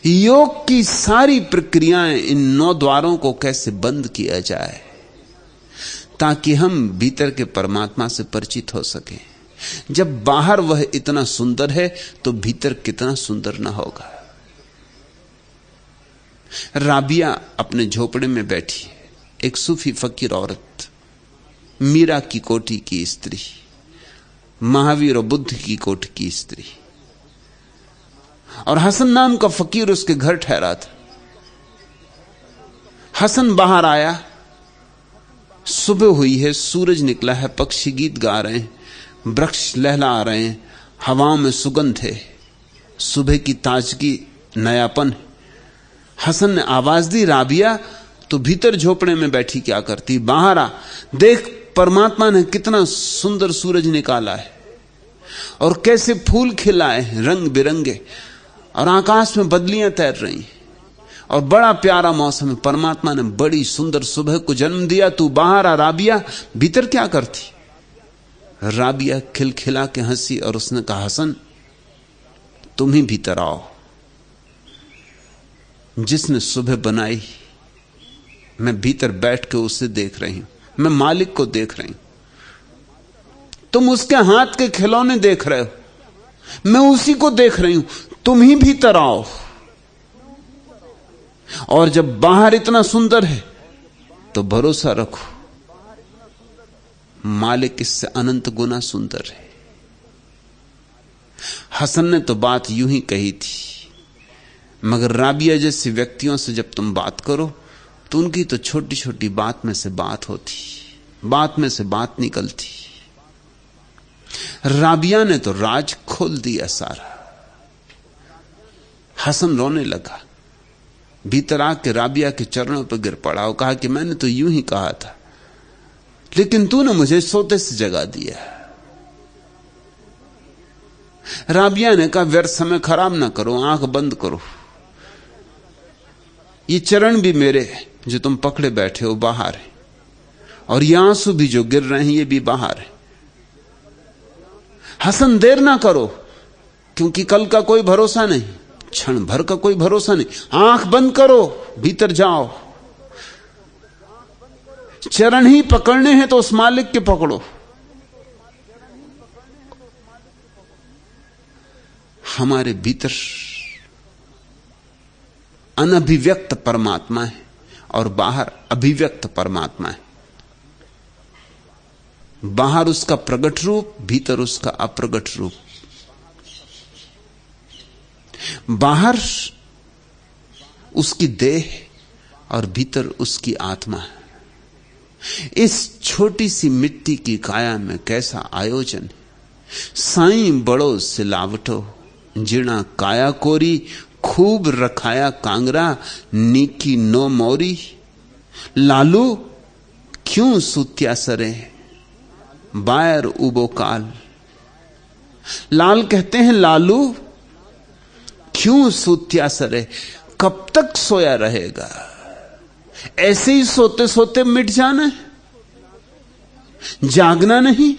योग की सारी प्रक्रियाएं इन 9 द्वारों को कैसे बंद किया जाए ताकि हम भीतर के परमात्मा से परिचित हो सके। जब बाहर वह इतना सुंदर है तो भीतर कितना सुंदर ना होगा। राबिया अपने झोपड़े में बैठी है, एक सूफी फकीर औरत, मीरा की कोटि की स्त्री, महावीर और बुद्ध की कोटि की स्त्री, और हसन नाम का फकीर उसके घर ठहरा था। हसन बाहर आया सुबह हुई है, सूरज निकला है, पक्षी गीत गा रहे हैं, वृक्ष लहला रहे हैं, हवाओं में सुगंध है, सुबह की ताजगी, नयापन है। हसन ने आवाज दी, राबिया तो भीतर झोपड़े में बैठी क्या करती, बाहर आ देख, परमात्मा ने कितना सुंदर सूरज निकाला है और कैसे फूल खिलाए रंग बिरंगे, और आकाश में बदलियां तैर रही हैं और बड़ा प्यारा मौसम है। परमात्मा ने बड़ी सुंदर सुबह को जन्म दिया, तू बाहर आ राबिया, भीतर क्या करती। राबिया खिलखिला के हंसी और उसने कहा, हसन तुम ही भीतर आओ। जिसने सुबह बनाई, मैं भीतर बैठ के उसे देख रही हूं, मैं मालिक को देख रही हूं। तुम उसके हाथ के खिलौने देख रहे हो, मैं उसी को देख रही हूं। तुम ही भीतर आओ। और जब बाहर इतना सुंदर है तो भरोसा रखो, मालिक इससे अनंत गुना सुंदर है। हसन ने तो बात यूं ही कही थी, मगर राबिया जैसे व्यक्तियों से जब तुम बात करो तो उनकी तो छोटी छोटी बात में से बात होती, बात में से बात निकलती। राबिया ने तो राज खोल दिया सारा। हसन रोने लगा, भीतर आके राबिया के चरणों पर गिर पड़ा और कहा कि मैंने तो यूं ही कहा था, लेकिन तूने मुझे सोते से जगा दिया। राबिया ने कहा, व्यर्थ समय खराब ना करो, आंख बंद करो। ये चरण भी मेरे जो तुम पकड़े बैठे हो बाहर है, और ये आंसू भी जो गिर रहे हैं ये भी बाहर है। हसन देर ना करो, क्योंकि कल का कोई भरोसा नहीं, क्षण भर का कोई भरोसा नहीं। आंख बंद करो, भीतर जाओ। चरण ही पकड़ने हैं तो उस मालिक के पकड़ो। हमारे भीतर अनभिव्यक्त परमात्मा है और बाहर अभिव्यक्त परमात्मा है। बाहर उसका प्रगट रूप, भीतर उसका अप्रगट रूप। बाहर उसकी देह और भीतर उसकी आत्मा है। इस छोटी सी मिट्टी की काया में कैसा आयोजन है। साईं बड़ो सिलावटो, जिणा काया कोरी, खूब रखाया कांगरा, नीकी नो मोरी। लालू क्यों सुत्या सरे, बायर उबो काल। लाल कहते हैं, लालू क्यों सुत्या सरे, कब तक सोया रहेगा। ऐसे ही सोते सोते मिट जाना है, जागना नहीं।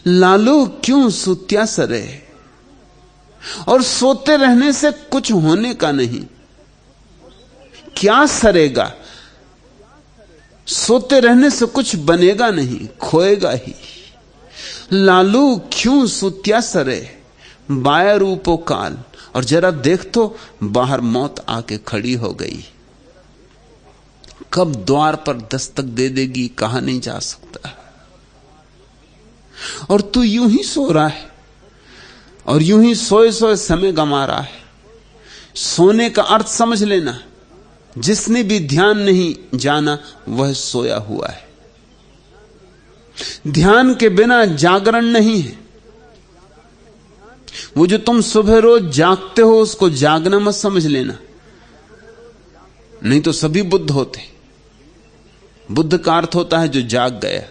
लालू क्यों सुत्या सरे, और सोते रहने से कुछ होने का नहीं। क्या सरेगा, सोते रहने से कुछ बनेगा नहीं, खोएगा ही। लालू क्यों सुत्या सरे, बाया रूपो काल। और जरा देख तो, बाहर मौत आके खड़ी हो गई। कब द्वार पर दस्तक दे देगी कहा नहीं जा सकता। और तू यूं ही सो रहा है, और यूं ही सोए सोए समय गंवा रहा है। सोने का अर्थ समझ लेना, जिसने भी ध्यान नहीं जाना वह सोया हुआ है। ध्यान के बिना जागरण नहीं है। वो जो तुम सुबह रोज जागते हो उसको जागना मत समझ लेना, नहीं तो सभी बुद्ध होते। बुद्ध का अर्थ होता है जो जाग गया।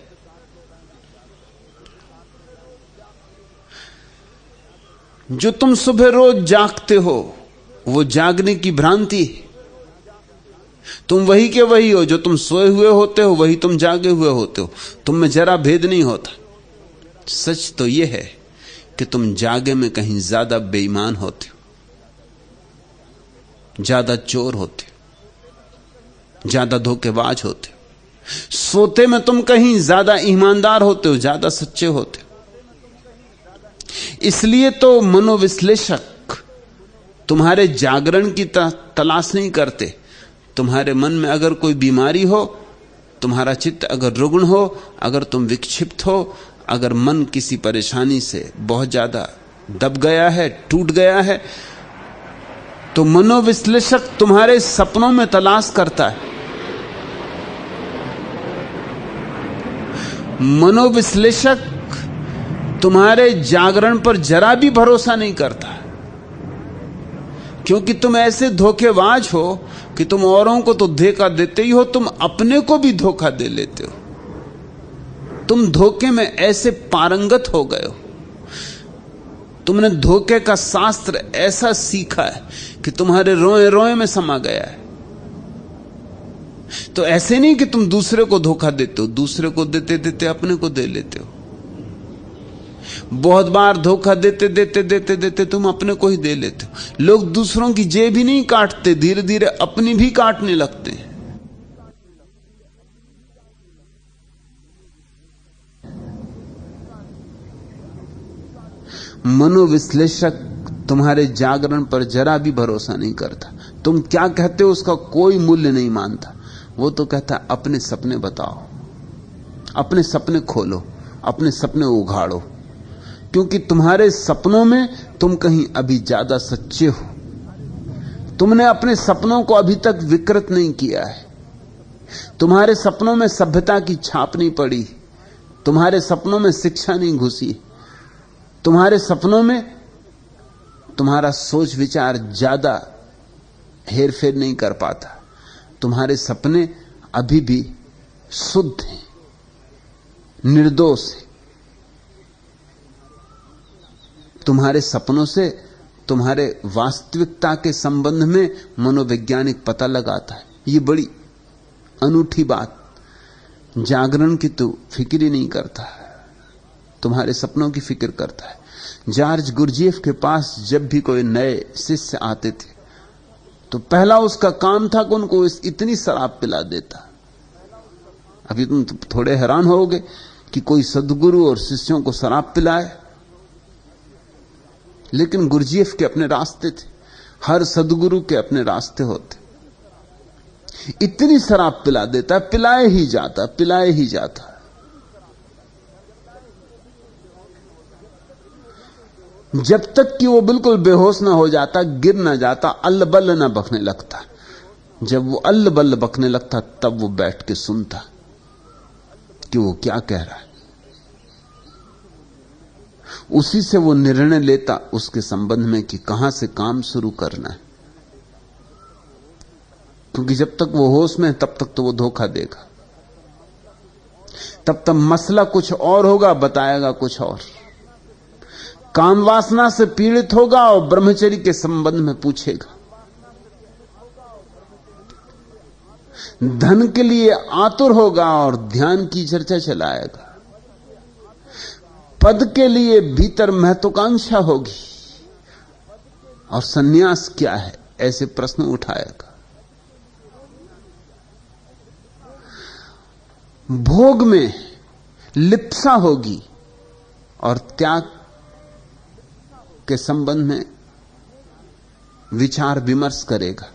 जो तुम सुबह रोज जागते हो वो जागने की भ्रांति है। तुम वही के वही हो, जो तुम सोए हुए होते हो वही तुम जागे हुए होते हो। तुम में जरा भेद नहीं होता। सच तो यह है कि तुम जागे में कहीं ज्यादा बेईमान होते हो, ज्यादा चोर होते हो, ज्यादा धोखेबाज होते हो। सोते में तुम कहीं ज्यादा ईमानदार होते हो, ज्यादा सच्चे होते हो। इसलिए तो मनोविश्लेषक तुम्हारे जागरण की तलाश नहीं करते। तुम्हारे मन में अगर कोई बीमारी हो, तुम्हारा चित्त अगर रुग्ण हो, अगर तुम विक्षिप्त हो, अगर मन किसी परेशानी से बहुत ज्यादा दब गया है, टूट गया है, तो मनोविश्लेषक तुम्हारे सपनों में तलाश करता है। मनोविश्लेषक तुम्हारे जागरण पर जरा भी भरोसा नहीं करता, क्योंकि तुम ऐसे धोखेबाज हो कि तुम औरों को तो धोखा देते ही हो, तुम अपने को भी धोखा दे लेते हो। तुम धोखे में ऐसे पारंगत हो गए हो, तुमने धोखे का शास्त्र ऐसा सीखा है कि तुम्हारे रोए रोए में समा गया है। तो ऐसे नहीं कि तुम दूसरे को धोखा देते हो, दूसरे को देते देते अपने को दे लेते हो। बहुत बार धोखा देते देते देते देते तुम अपने को ही दे लेते हो। लोग दूसरों की जेब ही नहीं काटते, धीरे धीरे अपनी भी काटने लगते हैं। मनोविश्लेषक तुम्हारे जागरण पर जरा भी भरोसा नहीं करता। तुम क्या कहते हो उसका कोई मूल्य नहीं मानता। वो तो कहता अपने सपने बताओ, अपने सपने खोलो, अपने सपने उघाड़ो, क्योंकि तुम्हारे सपनों में तुम कहीं अभी ज्यादा सच्चे हो। तुमने अपने सपनों को अभी तक विकृत नहीं किया है। तुम्हारे सपनों में सभ्यता की छाप नहीं पड़ी, तुम्हारे सपनों में शिक्षा नहीं घुसी, तुम्हारे सपनों में तुम्हारा सोच विचार ज्यादा हेरफेर नहीं कर पाता। तुम्हारे सपने अभी भी शुद्ध हैं, निर्दोष हैं। तुम्हारे सपनों से तुम्हारे वास्तविकता के संबंध में मनोवैज्ञानिक पता लगाता है। ये बड़ी अनूठी बात, जागरण की तो फिक्र ही नहीं करता, तुम्हारे सपनों की फिक्र करता है। जॉर्ज गुरजीएफ के पास जब भी कोई नए शिष्य आते थे तो पहला उसका काम था कि उनको इतनी शराब पिला देता। अभी तुम थोड़े हैरान होगे कि कोई सद्गुरु और शिष्यों को शराब पिलाए, लेकिन गुरजीएफ के अपने रास्ते थे, हर सद्गुरु के अपने रास्ते होते। इतनी शराब पिला देता, पिलाए ही जाता, पिलाए ही जाता। जब तक कि वो बिल्कुल बेहोश ना हो जाता, गिर ना जाता, अल्ल बल्ल ना बकने लगता। जब वो अल्ल बल्ल बकने लगता तब वो बैठ के सुनता कि वो क्या कह रहा है। उसी से वो निर्णय लेता उसके संबंध में कि कहां से काम शुरू करना है, क्योंकि जब तक वो होश में तब तक तो वो धोखा देगा, तब तक मसला कुछ और होगा, बताएगा कुछ और। काम वासना से पीड़ित होगा और ब्रह्मचर्य के संबंध में पूछेगा। धन के लिए आतुर होगा और ध्यान की चर्चा चलाएगा। पद के लिए भीतर महत्वाकांक्षा होगी और सन्यास क्या है ऐसे प्रश्न उठाएगा। भोग में लिप्सा होगी और त्याग के संबंध में विचार विमर्श करेगा।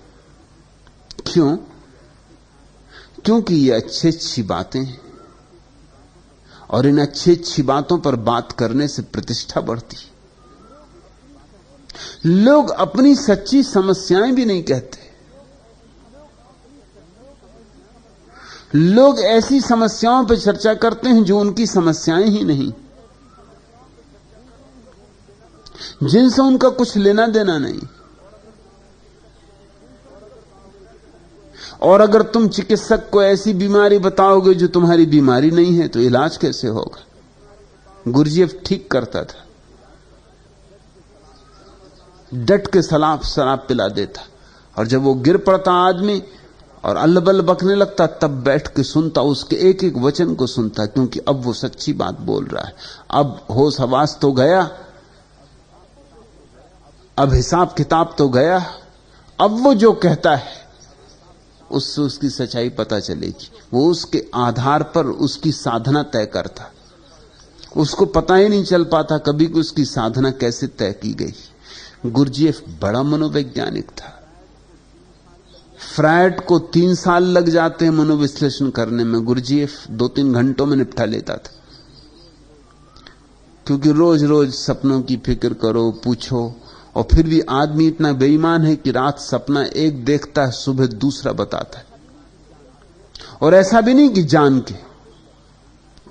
क्यों? क्योंकि ये अच्छी अच्छी बातें हैं और इन अच्छी अच्छी बातों पर बात करने से प्रतिष्ठा बढ़ती। लोग अपनी सच्ची समस्याएं भी नहीं कहते। लोग ऐसी समस्याओं पर चर्चा करते हैं जो उनकी समस्याएं ही नहीं, जिनसे उनका कुछ लेना देना नहीं। और अगर तुम चिकित्सक को ऐसी बीमारी बताओगे जो तुम्हारी बीमारी नहीं है तो इलाज कैसे होगा? गुरजीएफ ठीक करता था, डट के शराब पिला देता, और जब वो गिर पड़ता आदमी और अल्लबल बकने लगता तब बैठ के सुनता, उसके एक एक वचन को सुनता, क्योंकि अब वो सच्ची बात बोल रहा है। अब होश हवास तो गया, अब हिसाब किताब तो गया, अब वो जो कहता है उससे उसकी सच्चाई पता चलेगी। वो उसके आधार पर उसकी साधना तय करता। उसको पता ही नहीं चल पाता कभी कि उसकी साधना कैसे तय की गई। गुरजीएफ बड़ा मनोवैज्ञानिक था। फ्रायड को 3 साल लग जाते हैं मनोविश्लेषण करने में, गुरजीएफ 2-3 घंटों में निपटा लेता था। क्योंकि रोज रोज सपनों की फिक्र करो, पूछो, और फिर भी आदमी इतना बेईमान है कि रात सपना एक देखता है, सुबह दूसरा बताता है। और ऐसा भी नहीं कि जान के,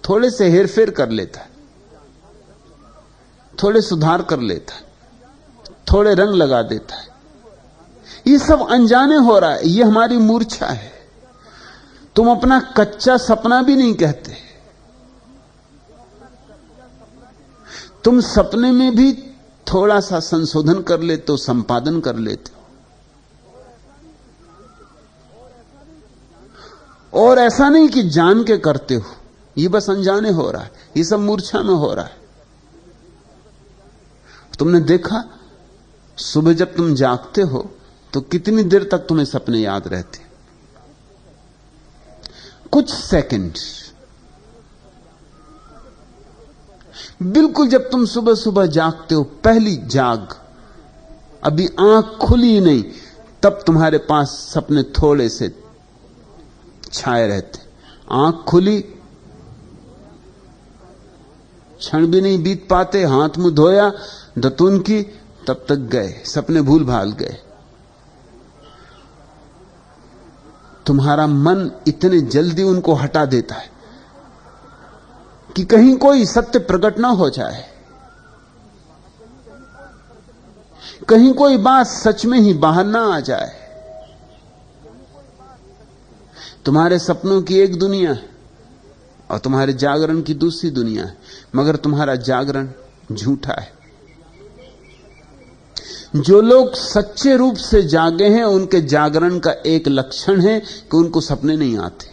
थोड़े से हेरफेर कर लेता है, थोड़े सुधार कर लेता है, थोड़े रंग लगा देता है। ये सब अनजाने हो रहा है, ये हमारी मूर्छा है। तुम अपना कच्चा सपना भी नहीं कहते, तुम सपने में भी थोड़ा सा संशोधन कर लेते हो, संपादन कर लेते हो। और ऐसा नहीं कि जान के करते हो, ये बस अनजाने हो रहा है, ये सब मूर्छा में हो रहा है। तुमने देखा सुबह जब तुम जागते हो तो कितनी देर तक तुम्हें सपने याद रहते? कुछ सेकंड। बिल्कुल जब तुम सुबह सुबह जागते हो, पहली जाग, अभी आंख खुली नहीं, तब तुम्हारे पास सपने थोड़े से छाए रहते। आंख खुली, क्षण भी नहीं बीत पाते, हाथ मुंह धोया, दतून की, तब तक गए, सपने भूल भाल गए। तुम्हारा मन इतने जल्दी उनको हटा देता है कि कहीं कोई सत्य प्रकट ना हो जाए, कहीं कोई बात सच में ही बाहर ना आ जाए। तुम्हारे सपनों की एक दुनिया है और तुम्हारे जागरण की दूसरी दुनिया है, मगर तुम्हारा जागरण झूठा है। जो लोग सच्चे रूप से जागे हैं, उनके जागरण का एक लक्षण है कि उनको सपने नहीं आते,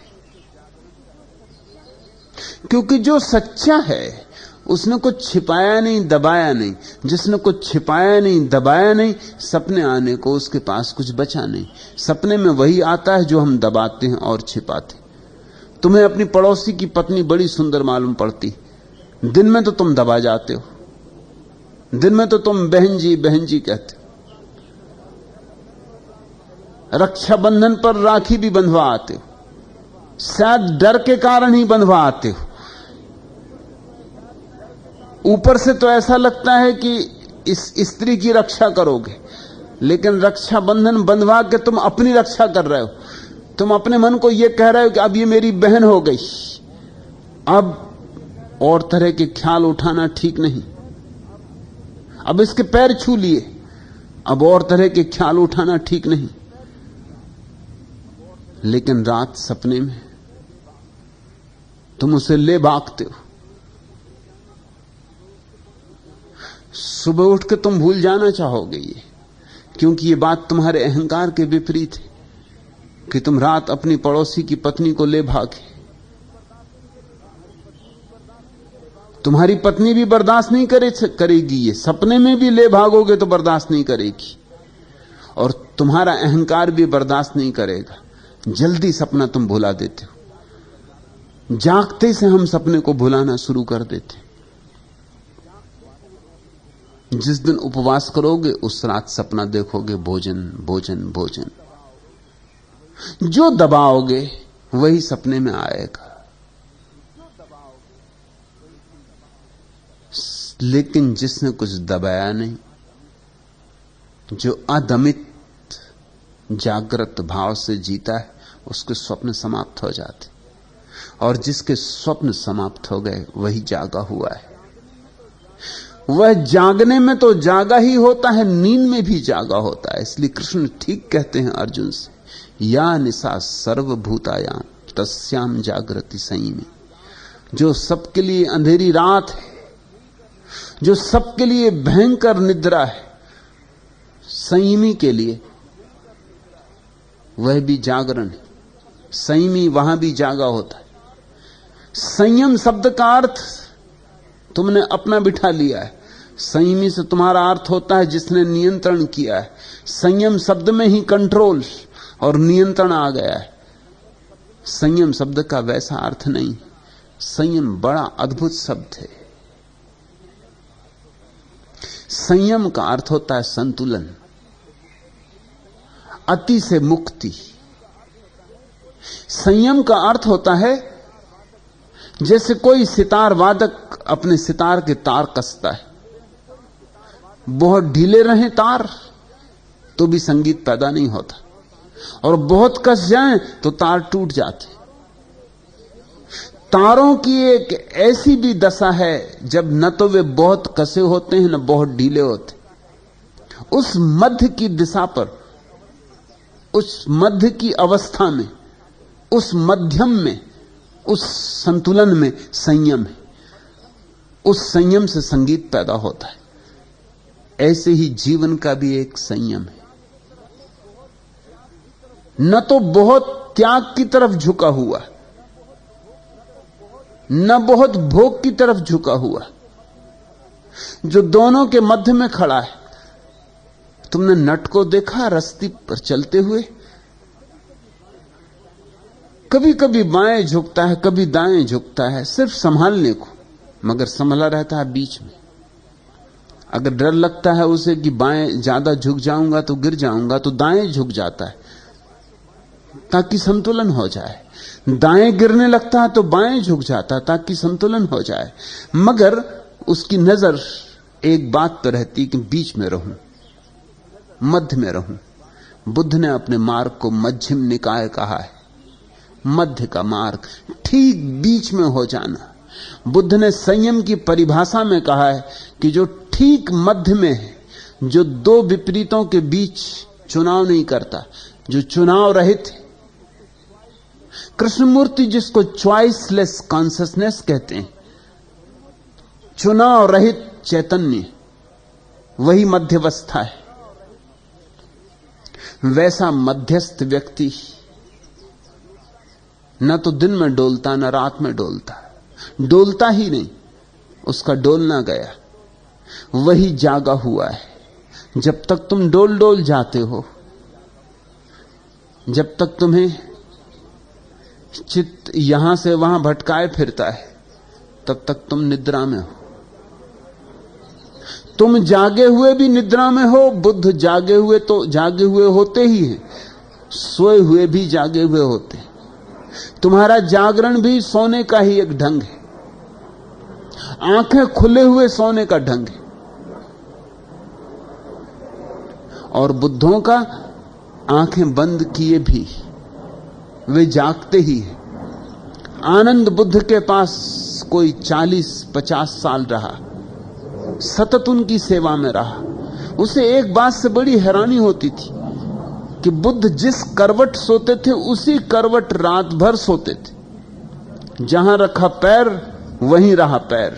क्योंकि जो सच्चा है उसने कुछ छिपाया नहीं, दबाया नहीं। जिसने कुछ छिपाया नहीं, दबाया नहीं, सपने आने को उसके पास कुछ बचा नहीं। सपने में वही आता है जो हम दबाते हैं और छिपाते। तुम्हें अपनी पड़ोसी की पत्नी बड़ी सुंदर मालूम पड़ती, दिन में तो तुम दबा जाते हो, दिन में तो तुम बहन जी कहते हो। रक्षाबंधन पर राखी भी बंधवा आते हो, शायद डर के कारण ही बंधवा आते हो। ऊपर से तो ऐसा लगता है कि इस स्त्री की रक्षा करोगे, लेकिन रक्षाबंधन बंधवा के तुम अपनी रक्षा कर रहे हो। तुम अपने मन को यह कह रहे हो कि अब ये मेरी बहन हो गई, अब और तरह के ख्याल उठाना ठीक नहीं, अब इसके पैर छू लिए, अब और तरह के ख्याल उठाना ठीक नहीं। लेकिन रात सपने में तुम उसे ले भागते हो। सुबह उठ के तुम भूल जाना चाहोगे ये, क्योंकि ये बात तुम्हारे अहंकार के विपरीत है कि तुम रात अपनी पड़ोसी की पत्नी को ले भागे। तुम्हारी पत्नी भी बर्दाश्त नहीं करेगी ये, सपने में भी ले भागोगे तो बर्दाश्त नहीं करेगी, और तुम्हारा अहंकार भी बर्दाश्त नहीं करेगा। जल्दी सपना तुम भुला देते हो। जागते से हम सपने को भुलाना शुरू कर देते। जिस दिन उपवास करोगे उस रात सपना देखोगे भोजन भोजन भोजन। जो दबाओगे वही सपने में आएगा। लेकिन जिसने कुछ दबाया नहीं, जो अदमित जागृत भाव से जीता है, उसके स्वप्न समाप्त हो जाते, और जिसके स्वप्न समाप्त हो गए वही जागा हुआ है। वह जागने में तो जागा ही होता है, नींद में भी जागा होता है। इसलिए कृष्ण ठीक कहते हैं अर्जुन से, या निशा सर्वभूतायाम तस्याम जागृति संयमी। जो सबके लिए अंधेरी रात है, जो सबके लिए भयंकर निद्रा है, संयमी के लिए वह भी जागरण है। संयमी वहां भी जागा होता है। संयम शब्द का अर्थ तुमने अपना बिठा लिया है। संयमी से तुम्हारा अर्थ होता है जिसने नियंत्रण किया है। संयम शब्द में ही कंट्रोल और नियंत्रण आ गया है। संयम शब्द का वैसा अर्थ नहीं। संयम बड़ा अद्भुत शब्द है। संयम का अर्थ होता है संतुलन, अति से मुक्ति। संयम का अर्थ होता है जैसे कोई सितार वादक अपने सितार के तार कसता है। बहुत ढीले रहें तार तो भी संगीत पैदा नहीं होता, और बहुत कस जाएं तो तार टूट जाते। तारों की एक ऐसी भी दशा है जब न तो वे बहुत कसे होते हैं न बहुत ढीले होते। उस मध्य की दिशा पर, उस मध्य की अवस्था में, उस मध्यम में, उस संतुलन में संयम है। उस संयम से संगीत पैदा होता है। ऐसे ही जीवन का भी एक संयम है। न तो बहुत त्याग की तरफ झुका हुआ, न बहुत भोग की तरफ झुका हुआ, जो दोनों के मध्य में खड़ा है। तुमने नट को देखा रस्ती पर चलते हुए? कभी कभी बाएं झुकता है, कभी दाएं झुकता है, सिर्फ संभालने को, मगर संभला रहता है बीच में। अगर डर लगता है उसे कि बाएं ज्यादा झुक जाऊंगा तो गिर जाऊंगा, तो दाएं झुक जाता है ताकि संतुलन हो जाए। दाएं गिरने लगता है तो बाएं झुक जाता है ताकि संतुलन हो जाए। मगर उसकी नजर एक बात पर रहती कि बीच में रहूं, मध्य में रहूं। बुद्ध ने अपने मार्ग को मध्यम निकाय कहा है। मध्य का मार्ग, ठीक बीच में हो जाना। बुद्ध ने संयम की परिभाषा में कहा है कि जो ठीक मध्य में है, जो दो विपरीतों के बीच चुनाव नहीं करता, जो चुनाव रहित है। कृष्णमूर्ति जिसको चॉइसलेस कॉन्शियसनेस कहते हैं, चुनाव रहित चैतन्य, वही मध्यवस्था है। वैसा मध्यस्थ व्यक्ति न तो दिन में डोलता न रात में डोलता, डोलता ही नहीं, उसका डोलना गया, वही जागा हुआ है। जब तक तुम डोल डोल जाते हो, जब तक तुम्हें चित्त यहां से वहां भटकाए फिरता है, तब तक तुम निद्रा में हो। तुम जागे हुए भी निद्रा में हो। बुद्ध जागे हुए तो जागे हुए होते ही हैं, सोए हुए भी जागे हुए होते हैं। तुम्हारा जागरण भी सोने का ही एक ढंग है, आंखें खुले हुए सोने का ढंग है। और बुद्धों का आंखें बंद किए भी वे जागते ही हैं। आनंद बुद्ध के पास कोई 40-50 साल रहा, सतत उनकी सेवा में रहा। उसे एक बात से बड़ी हैरानी होती थी कि बुद्ध जिस करवट सोते थे उसी करवट रात भर सोते थे। जहां रखा पैर वहीं रहा पैर,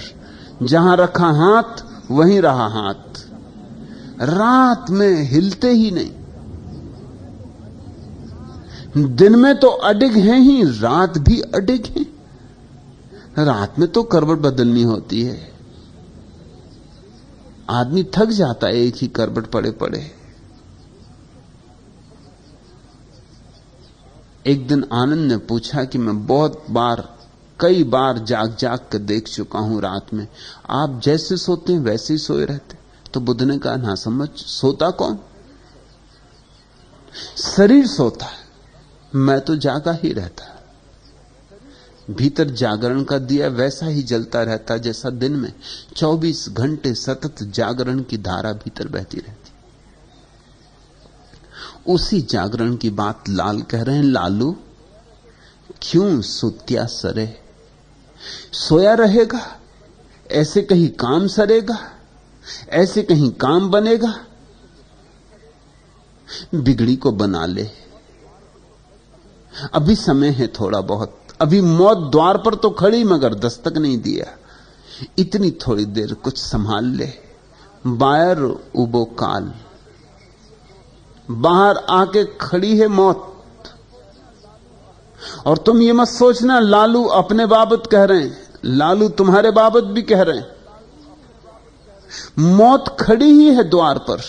जहां रखा हाथ वहीं रहा हाथ, रात में हिलते ही नहीं। दिन में तो अडिग हैं ही, रात भी अडिग है। रात में तो करवट बदलनी होती है, आदमी थक जाता है एक ही करवट पड़े पड़े। एक दिन आनंद ने पूछा कि मैं बहुत बार, कई बार जाग जाग कर देख चुका हूं रात में, आप जैसे सोते हैं वैसे ही सोए रहते। तो बुद्ध ने कहा, ना समझ, सोता कौन? शरीर सोता है, मैं तो जागा ही रहता। भीतर जागरण का दिया वैसा ही जलता रहता जैसा दिन में 24 घंटे सतत जागरण की धारा भीतर बहती रहती। उसी जागरण की बात लाल कह रहे हैं। लालू क्यों सुत्या सरे, सोया रहेगा? ऐसे कहीं काम सरेगा? ऐसे कहीं काम बनेगा? बिगड़ी को बना ले, अभी समय है थोड़ा बहुत, अभी मौत द्वार पर तो खड़ी मगर दस्तक नहीं दिया। इतनी थोड़ी देर कुछ संभाल ले। बायर उबो काल, बाहर आके खड़ी है मौत। और तुम ये मत सोचना लालू अपने बाबत कह रहे हैं, लालू तुम्हारे बाबत भी कह रहे हैं। मौत खड़ी ही है द्वार पर।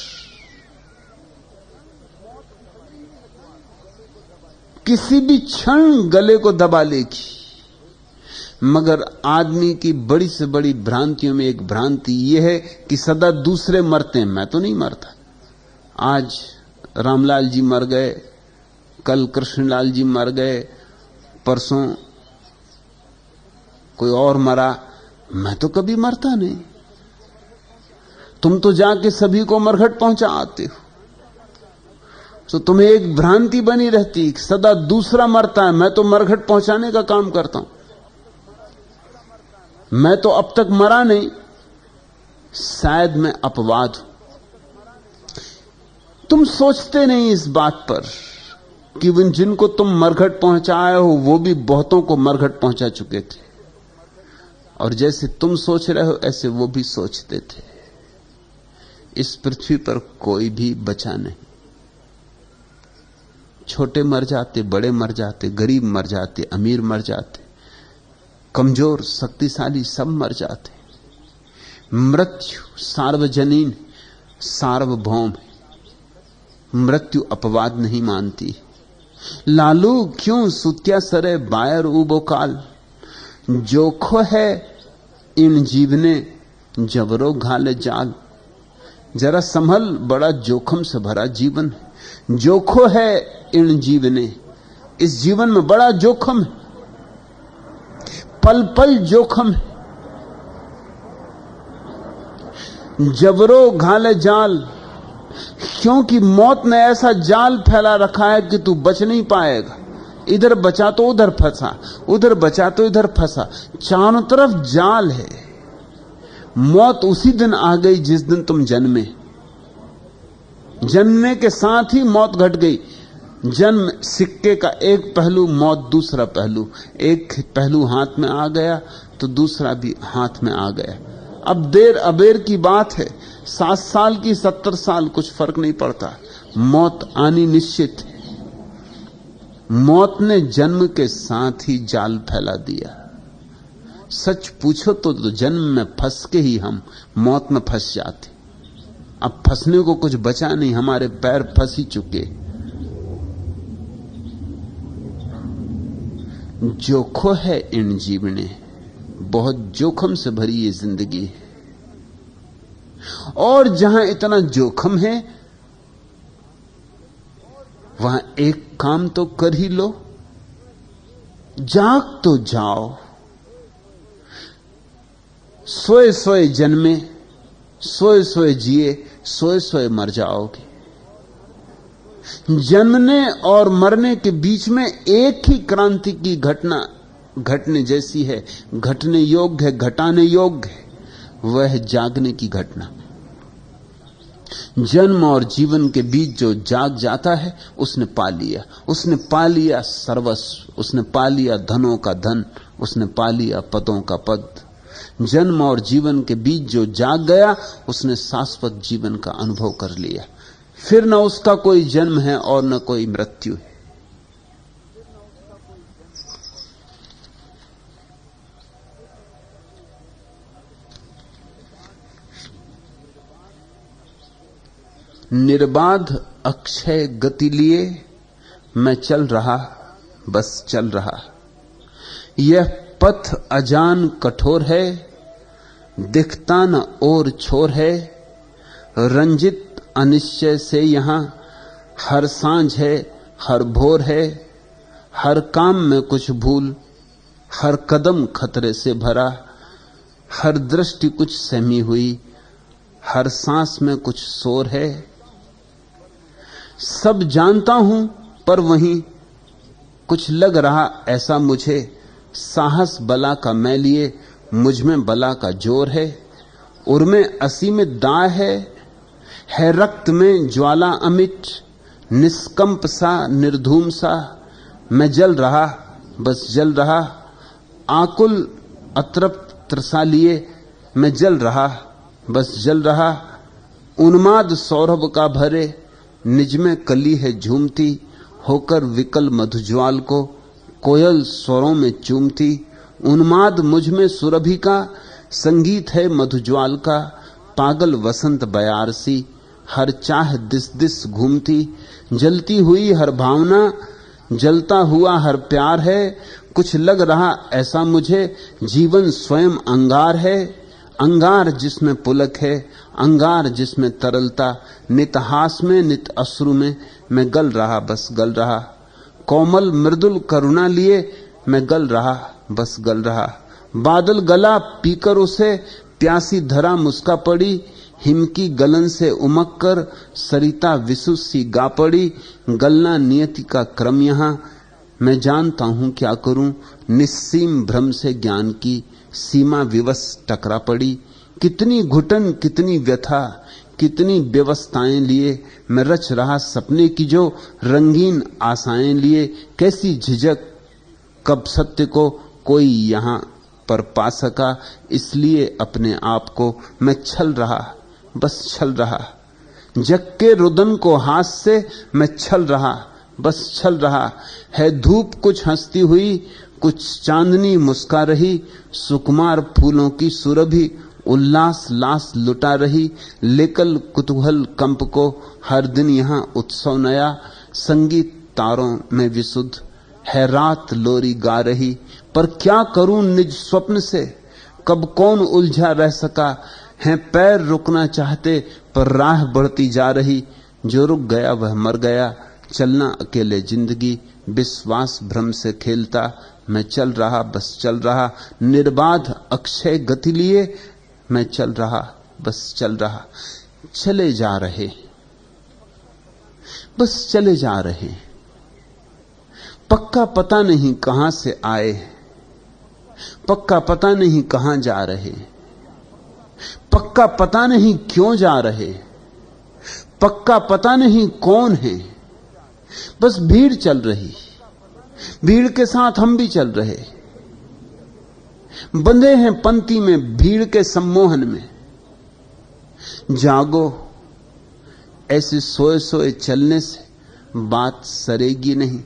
किसी भी क्षण गले को दबा लेगी। मगर आदमी की बड़ी से बड़ी भ्रांतियों में एक भ्रांति यह है कि सदा दूसरे मरते हैं, मैं तो नहीं मरता। आज रामलाल जी मर गए, कल कृष्णलाल जी मर गए, परसों कोई और मरा, मैं तो कभी मरता नहीं। तुम तो जाके सभी को मरघट पहुंचा आते हो। तो तुम्हें एक भ्रांति बनी रहती, सदा दूसरा मरता है, मैं तो मरघट पहुंचाने का काम करता हूं। मैं तो अब तक मरा नहीं, शायद मैं अपवाद हूं। तुम सोचते नहीं इस बात पर कि जिनको तुम मरघट पहुंचाए हो वो भी बहुतों को मरघट पहुंचा चुके थे, और जैसे तुम सोच रहे हो ऐसे वो भी सोचते थे। इस पृथ्वी पर कोई भी बचा नहीं। छोटे मर जाते, बड़े मर जाते, गरीब मर जाते, अमीर मर जाते, कमजोर शक्तिशाली सब मर जाते। मृत्यु सार्वजनीन सार्वभौम है। मृत्यु अपवाद नहीं मानती। लालू क्यों सुत्या सरे बायर उबो काल, जोखो है इन जीवने जबरो घाले जाल। जरा संभल, बड़ा जोखम से भरा जीवन है। जोखो है इन जीवने, इस जीवन में बड़ा जोखम है, पल पल जोखम है। जबरो घाले जाल, क्योंकि मौत ने ऐसा जाल फैला रखा है कि तू बच नहीं पाएगा। इधर बचा तो उधर फंसा, उधर बचा तो इधर फंसा, चारों तरफ जाल है। मौत उसी दिन आ गई जिस दिन तुम जन्मे। जन्मने के साथ ही मौत घट गई। जन्म सिक्के का एक पहलू, मौत दूसरा पहलू। एक पहलू हाथ में आ गया तो दूसरा भी हाथ में आ गया। अब देर अबेर की बात है, 7 साल की 70 साल कुछ फर्क नहीं पड़ता, मौत आनी निश्चित है। मौत ने जन्म के साथ ही जाल फैला दिया। सच पूछो तो जन्म में फंस के ही हम मौत में फंस जाते। अब फंसने को कुछ बचा नहीं, हमारे पैर फंस ही चुके। जोखो है इन जीवने, बहुत जोखम से भरी ये जिंदगी है। और जहां इतना जोखम है वहां एक काम तो कर ही लो, जाग तो जाओ। सोए सोए जन्मे, सोए सोए जिए, सोए सोए मर जाओगे। जन्मने और मरने के बीच में एक ही क्रांति की घटना घटने जैसी है, घटने योग्य है, घटाने योग्य है, वह है जागने की घटना। जन्म और जीवन के बीच जो जाग जाता है उसने पा लिया, उसने पा लिया सर्वस्व, उसने पा लिया धनों का धन, उसने पा लिया पदों का पद। जन्म और जीवन के बीच जो जाग गया उसने शाश्वत जीवन का अनुभव कर लिया। फिर न उसका कोई जन्म है और न कोई मृत्यु है। निर्बाध अक्षय गति लिए मैं चल रहा, बस चल रहा। यह पथ अजान कठोर है, दिखता न और छोर है। रंजित अनिश्चय से यहां हर सांझ है, हर भोर है। हर काम में कुछ भूल, हर कदम खतरे से भरा। हर दृष्टि कुछ सहमी हुई, हर सांस में कुछ शोर है। सब जानता हूं पर वहीं कुछ लग रहा ऐसा मुझे। साहस बला का मैं लिए, मुझ में बला का जोर है। उर्मे असी में दाह है रक्त में ज्वाला अमिट। निष्कंप सा निर्धूम सा मैं जल रहा, बस जल रहा। आकुल अतृप्त त्रसा लिए मैं जल रहा, बस जल रहा। उन्माद सौरभ का भरे, निज में कली है झूमती। होकर विकल मधुज्वाल को कोयल स्वरों में चूमती। उन्माद मुझ में सुरभि का, संगीत है मधुज्वाल का। पागल वसंत बयारसी, हर चाह दिस दिस घूमती। जलती हुई हर भावना, जलता हुआ हर प्यार है। कुछ लग रहा ऐसा मुझे, जीवन स्वयं अंगार है। अंगार जिसमें पुलक है, अंगार जिसमें तरलता। नित हास में नित अश्रु में मैं गल रहा, बस गल रहा। कोमल मृदुल करुणा लिए मैं गल रहा, बस गल रहा। बादल गला पीकर उसे, प्यासी धरा मुस्का पड़ी। हिम की गलन से उमक कर सरिता विसुसी गा पड़ी। गलना नियति का क्रम यहाँ, मैं जानता हूं क्या करूं। निस्सीम भ्रम से ज्ञान की सीमा विवश टकरा पड़ी। कितनी घुटन, कितनी व्यथा, कितनी व्यवस्थाएं लिए मैं रच रहा सपने की जो रंगीन आशाएं लिए। कैसी झिझक, कब सत्य को कोई यहां पर पा सका। इसलिए अपने आप को मैं छल रहा, बस छल रहा। जग के रुदन को हाथ से मैं छल रहा, बस छल रहा। है धूप कुछ हंसती हुई, कुछ चांदनी मुस्का रही। सुकुमार फूलों की सुरभि उल्लास लास लुटा रही। लेकल कुतूहल कंप को हर दिन यहाँ उत्सव नया। संगीत तारों में विशुद्ध है रात लोरी गा रही। पर क्या करूं निज स्वप्न से, कब कौन उलझा रह सका। हैं पैर रुकना चाहते पर राह बढ़ती जा रही। जो रुक गया वह मर गया, चलना अकेले जिंदगी। विश्वास भ्रम से खेलता मैं चल रहा, बस चल रहा। निर्बाध अक्षय गति लिए मैं चल रहा, बस चल रहा। चले जा रहे, बस चले जा रहे। पक्का पता नहीं कहां से आए, पक्का पता नहीं कहां जा रहे। पक्का पता नहीं क्यों जा रहे, पक्का पता नहीं कौन है। बस भीड़ चल रही, भीड़ के साथ हम भी चल रहे। बंधे हैं पंक्ति में भीड़ के सम्मोहन में। जागो, ऐसे सोए सोए चलने से बात सरेगी नहीं।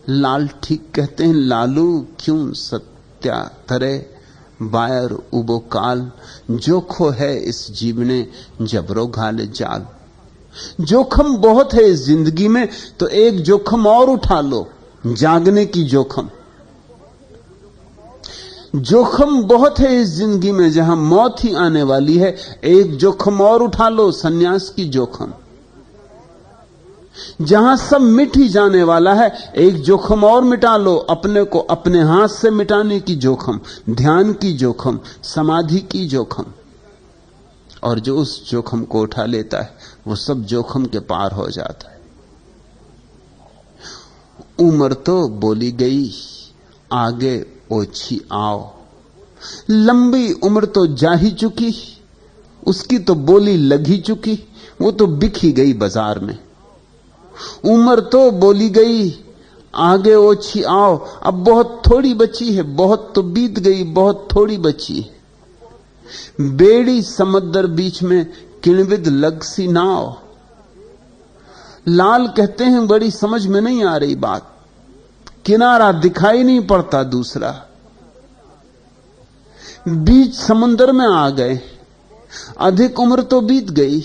लाल ठीक कहते हैं, लालू क्यों सत्या तरे बायर उबो काल। जोखो है इस जीवने जबरो घाले जाल। जोखम बहुत है इस जिंदगी में, तो एक जोखम और उठा लो, जागने की जोखम। जोखम बहुत है इस जिंदगी में, जहां मौत ही आने वाली है। एक जोखम और उठा लो, सन्यास की जोखम। जहां सब मिट ही जाने वाला है, एक जोखम और मिटा लो, अपने को अपने हाथ से मिटाने की जोखम, ध्यान की जोखम, समाधि की जोखम। और जो उस जोखम को उठा लेता है वो सब जोखम के पार हो जाता है। उम्र तो बोली गई, आगे ओछी आओ। लंबी उम्र तो जा ही चुकी, उसकी तो बोली लग ही चुकी, वो तो बिक ही गई बाजार में। उम्र तो बोली गई, आगे ओछी आओ। अब बहुत थोड़ी बची है, बहुत तो बीत गई, बहुत थोड़ी बची है। बेड़ी समुद्र बीच में, किणविद लग सी नाव। लाल कहते हैं, बड़ी समझ में नहीं आ रही बात, किनारा दिखाई नहीं पड़ता दूसरा। बीच समुद्र में आ गए, अधिक उम्र तो बीत गई,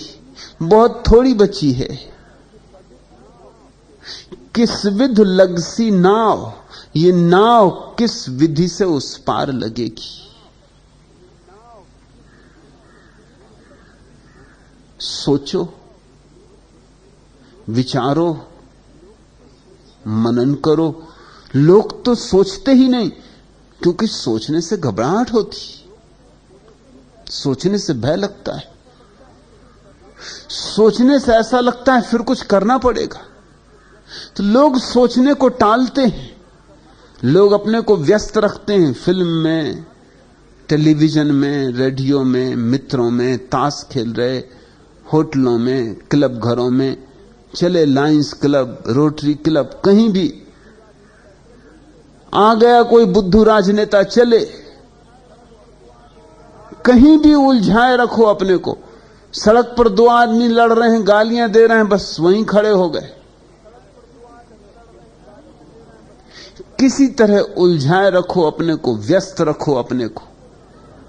बहुत थोड़ी बची है। किस विध लगसी नाव, ये नाव किस विधि से उस पार लगेगी। सोचो, विचारो, मनन करो। लोग तो सोचते ही नहीं, क्योंकि सोचने से घबराहट होती, सोचने से भय लगता है, सोचने से ऐसा लगता है फिर कुछ करना पड़ेगा। तो लोग सोचने को टालते हैं, लोग अपने को व्यस्त रखते हैं फिल्म में, टेलीविजन में, रेडियो में, मित्रों में, ताश खेल रहे, होटलों में, क्लब घरों में, चले लायंस क्लब, रोटरी क्लब, कहीं भी आ गया कोई बुद्धू राजनेता, चले, कहीं भी उलझाए रखो अपने को। सड़क पर दो आदमी लड़ रहे हैं, गालियां दे रहे हैं, बस वहीं खड़े हो गए। किसी तरह उलझाए रखो अपने को, व्यस्त रखो अपने को।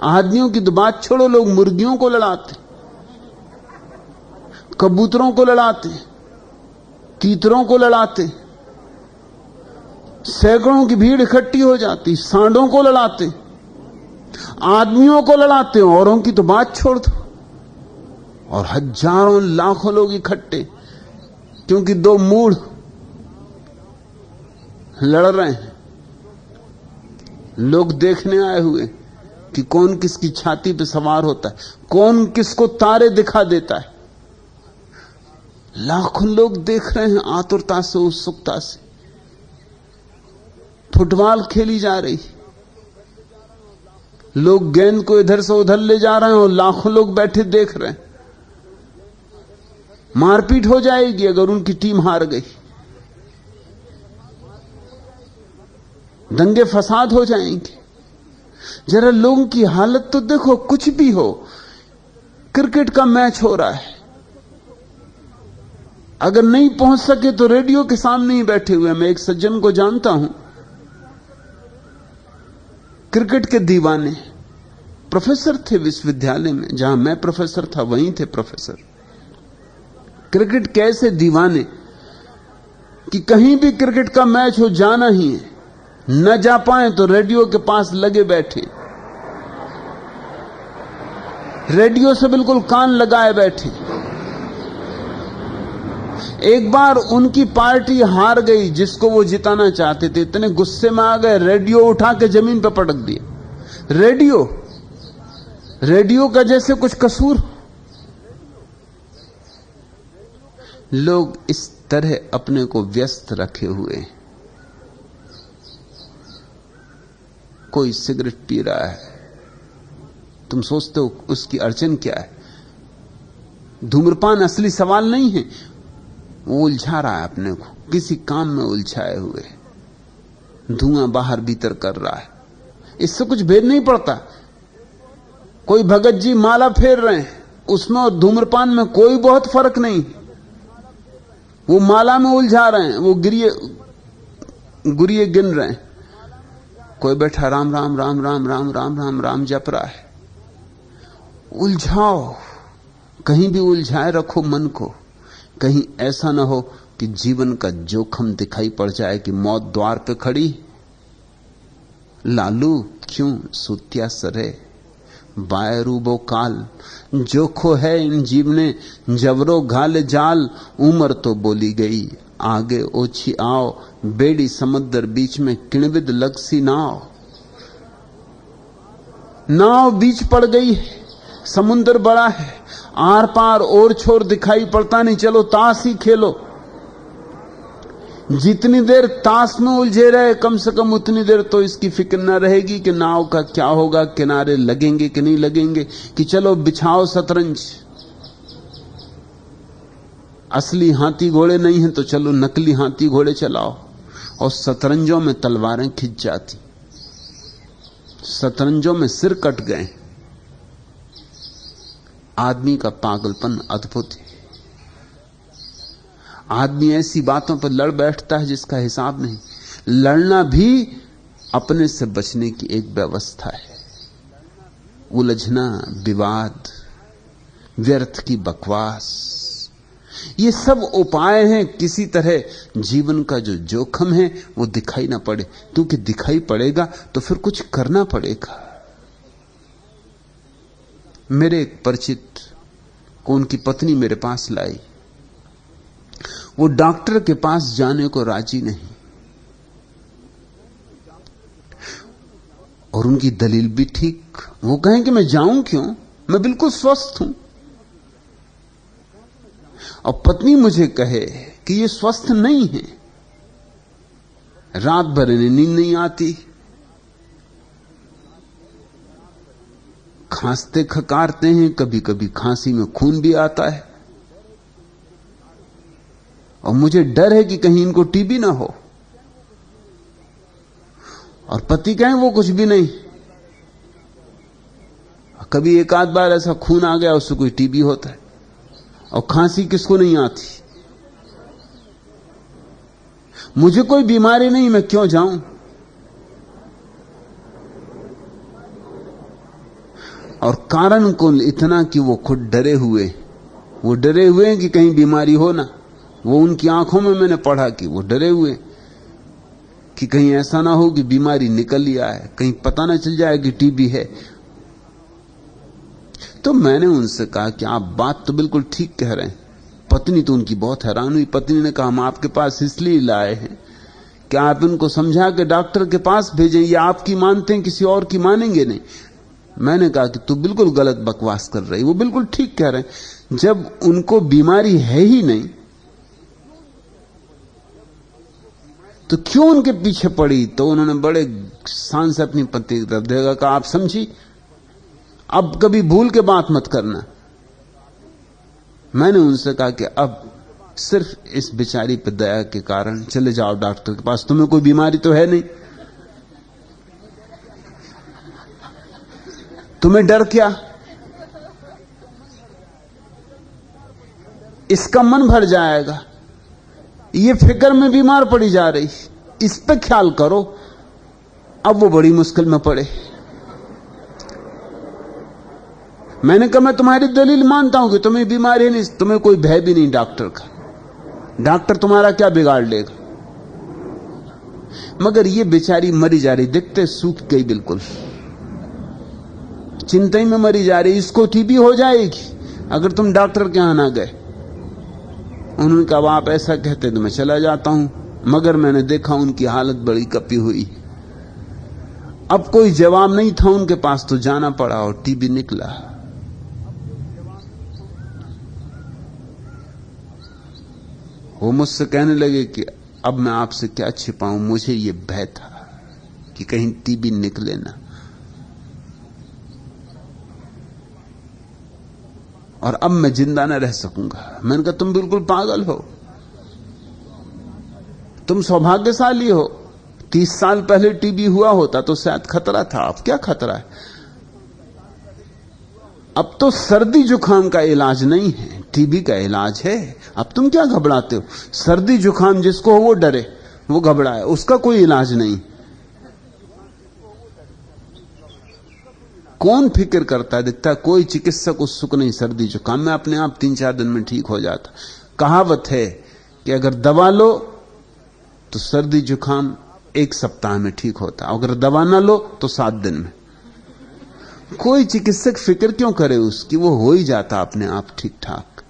आदमियों की तो बात छोड़ो, लोग मुर्गियों को लड़ाते, कबूतरों को लड़ाते, तीतरों को लड़ाते, सैकड़ों की भीड़ इकट्ठी हो जाती, सांडों को लड़ाते, आदमियों को लड़ाते, औरों की तो बात छोड़ दो। और हजारों लाखों लोग इकट्ठे, क्योंकि दो मूढ़ लड़ रहे हैं। लोग देखने आए हुए कि कौन किसकी छाती पे सवार होता है, कौन किसको तारे दिखा देता है। लाखों लोग देख रहे हैं आतुरता से, उत्सुकता से। फुटबॉल खेली जा रही, लोग गेंद को इधर से उधर ले जा रहे हैं और लाखों लोग बैठे देख रहे हैं। मारपीट हो जाएगी अगर उनकी टीम हार गई, दंगे फसाद हो जाएंगे। जरा लोगों की हालत तो देखो। कुछ भी हो, क्रिकेट का मैच हो रहा है, अगर नहीं पहुंच सके तो रेडियो के सामने ही बैठे हुए। मैं एक सज्जन को जानता हूं, क्रिकेट के दीवाने, प्रोफेसर थे विश्वविद्यालय में जहां मैं प्रोफेसर था, वहीं थे प्रोफेसर। क्रिकेट के ऐसे दीवाने कि कहीं भी क्रिकेट का मैच हो जाना ही है, न जा पाए तो रेडियो के पास लगे बैठे, रेडियो से बिल्कुल कान लगाए बैठे। एक बार उनकी पार्टी हार गई जिसको वो जिताना चाहते थे, इतने गुस्से में आ गए, रेडियो उठा के जमीन पर पटक दिया। रेडियो का जैसे कुछ कसूर। लोग इस तरह अपने को व्यस्त रखे हुए हैं। कोई सिगरेट पी रहा है, तुम सोचते हो उसकी अड़चन क्या है। धूम्रपान असली सवाल नहीं है, वो उलझा रहा है अपने को, किसी काम में उलझाए हुए, धुआं बाहर भीतर कर रहा है, इससे कुछ भेद नहीं पड़ता। कोई भगत जी माला फेर रहे हैं, उसमें और धूम्रपान में कोई बहुत फर्क नहीं। वो माला में उलझा रहे हैं, वो गुरिये गिन रहे हैं। कोई बैठा राम राम राम राम राम राम राम राम जप रहा है। उलझाओ, कहीं भी उलझाए रखो मन को। कहीं ऐसा ना हो कि जीवन का जोखिम दिखाई पड़ जाए कि मौत द्वार पे खड़ी। लालू क्यों सुत्या सरे बायरूबो काल, जोखो है इन जीवने जवरो घाले जाल। उम्र तो बोली गई आगे ओछी आओ, बेड़ी समुद्र बीच में किणविद लगसी नाव। नाव बीच पड़ गई है, समुद्र बड़ा है, आर पार और छोर दिखाई पड़ता नहीं, चलो ताश ही खेलो। जितनी देर ताश में उलझे रहे, कम से कम उतनी देर तो इसकी फिक्र न रहेगी कि नाव का क्या होगा, किनारे लगेंगे कि नहीं लगेंगे, कि चलो बिछाओ शतरंज। असली हाथी घोड़े नहीं है तो चलो नकली हाथी घोड़े चलाओ। और शतरंजों में तलवारें खिंच जाती, शतरंजों में सिर कट गए। आदमी का पागलपन अद्भुत है। आदमी ऐसी बातों पर लड़ बैठता है जिसका हिसाब नहीं। लड़ना भी अपने से बचने की एक व्यवस्था है। उलझना, विवाद, व्यर्थ की बकवास, ये सब उपाय हैं किसी तरह जीवन का जो जोखिम है वो दिखाई ना पड़े, क्योंकि दिखाई पड़ेगा तो फिर कुछ करना पड़ेगा। मेरे एक परिचित को उनकी पत्नी मेरे पास लाई। वो डॉक्टर के पास जाने को राजी नहीं, और उनकी दलील भी ठीक। वो कहें कि मैं जाऊं क्यों, मैं बिल्कुल स्वस्थ हूं। और पत्नी मुझे कहे कि ये स्वस्थ नहीं है, रात भर इन्हें नींद नहीं आती, खांसते खकारते हैं, कभी कभी खांसी में खून भी आता है, और मुझे डर है कि कहीं इनको टीबी ना हो। और पति कहें वो कुछ भी नहीं, कभी एक आध बार ऐसा खून आ गया उससे कोई टीबी होता है, और खांसी किसको नहीं आती। मुझे कोई बीमारी नहीं, मैं क्यों जाऊं। और कारण कौन इतना कि वो खुद डरे हुए हैं कि कहीं बीमारी हो ना। वो उनकी आंखों में मैंने पढ़ा कि वो डरे हुए कि कहीं ऐसा ना हो कि बीमारी निकल ही आए, कहीं पता ना चल जाए कि टीबी है। तो मैंने उनसे कहा कि आप बात तो बिल्कुल ठीक कह रहे हैं। पत्नी तो उनकी बहुत हैरान हुई। पत्नी ने कहा हम आपके पास इसलिए लाए हैं कि आप इनको समझा के डॉक्टर के पास भेजें, या आपकी मानते हैं, किसी और की मानेंगे नहीं। मैंने कहा कि तू बिल्कुल गलत बकवास कर रही। वो बिल्कुल ठीक कह रहे हैं। जब उनको बीमारी है ही नहीं तो क्यों उनके पीछे पड़ी? तो उन्होंने बड़े शान से अपनी पत्नी की तरफ देखा, कहा आप समझी, अब कभी भूल के बात मत करना। मैंने उनसे कहा कि अब सिर्फ इस बेचारी पर दया के कारण चले जाओ डॉक्टर के पास, तुम्हें कोई बीमारी तो है नहीं, तुम्हें डर क्या? इसका मन भर जाएगा, ये फिक्र में बीमार पड़ी जा रही, इस पे ख्याल करो। अब वो बड़ी मुश्किल में पड़े। मैंने कहा मैं तुम्हारी दलील मानता हूं कि तुम्हें बीमारी नहीं, तुम्हें कोई भय भी नहीं डॉक्टर का, डॉक्टर तुम्हारा क्या बिगाड़ लेगा। मगर ये बेचारी मरी जा रही, दिखते सूख गई, बिल्कुल चिंता ही में मरी जा रही, इसको टीबी हो जाएगी अगर तुम डॉक्टर के यहां ना गए। उन्होंने कहा आप ऐसा कहते तो मैं चला जाता हूं, मगर मैंने देखा उनकी हालत बड़ी कपी हुई, अब कोई जवाब नहीं था उनके पास, तो जाना पड़ा और टीबी निकला। वो मुझसे कहने लगे कि अब मैं आपसे क्या छिपाऊं, मुझे ये भय था कि कहीं टीबी निकले ना, और अब मैं जिंदा न रह सकूंगा। मैंने कहा तुम बिल्कुल पागल हो, तुम सौभाग्यशाली हो, 30 साल पहले टीबी हुआ होता तो शायद खतरा था, अब क्या खतरा है? अब तो सर्दी जुकाम का इलाज नहीं है, टीबी का इलाज है। अब तुम क्या घबराते हो? सर्दी जुकाम जिसको हो वो डरे, वो घबराए, उसका कोई इलाज नहीं। कौन फिक्र करता है? दिखता है कोई चिकित्सक उत्सुक नहीं सर्दी जुकाम में, अपने आप 3-4 दिन में ठीक हो जाता। कहावत है कि अगर दवा लो तो सर्दी जुकाम 1 सप्ताह में ठीक होता, अगर दवा ना लो तो 7 दिन में। कोई चिकित्सक फिक्र क्यों करे उसकी, वो हो ही जाता अपने आप ठीक ठाक।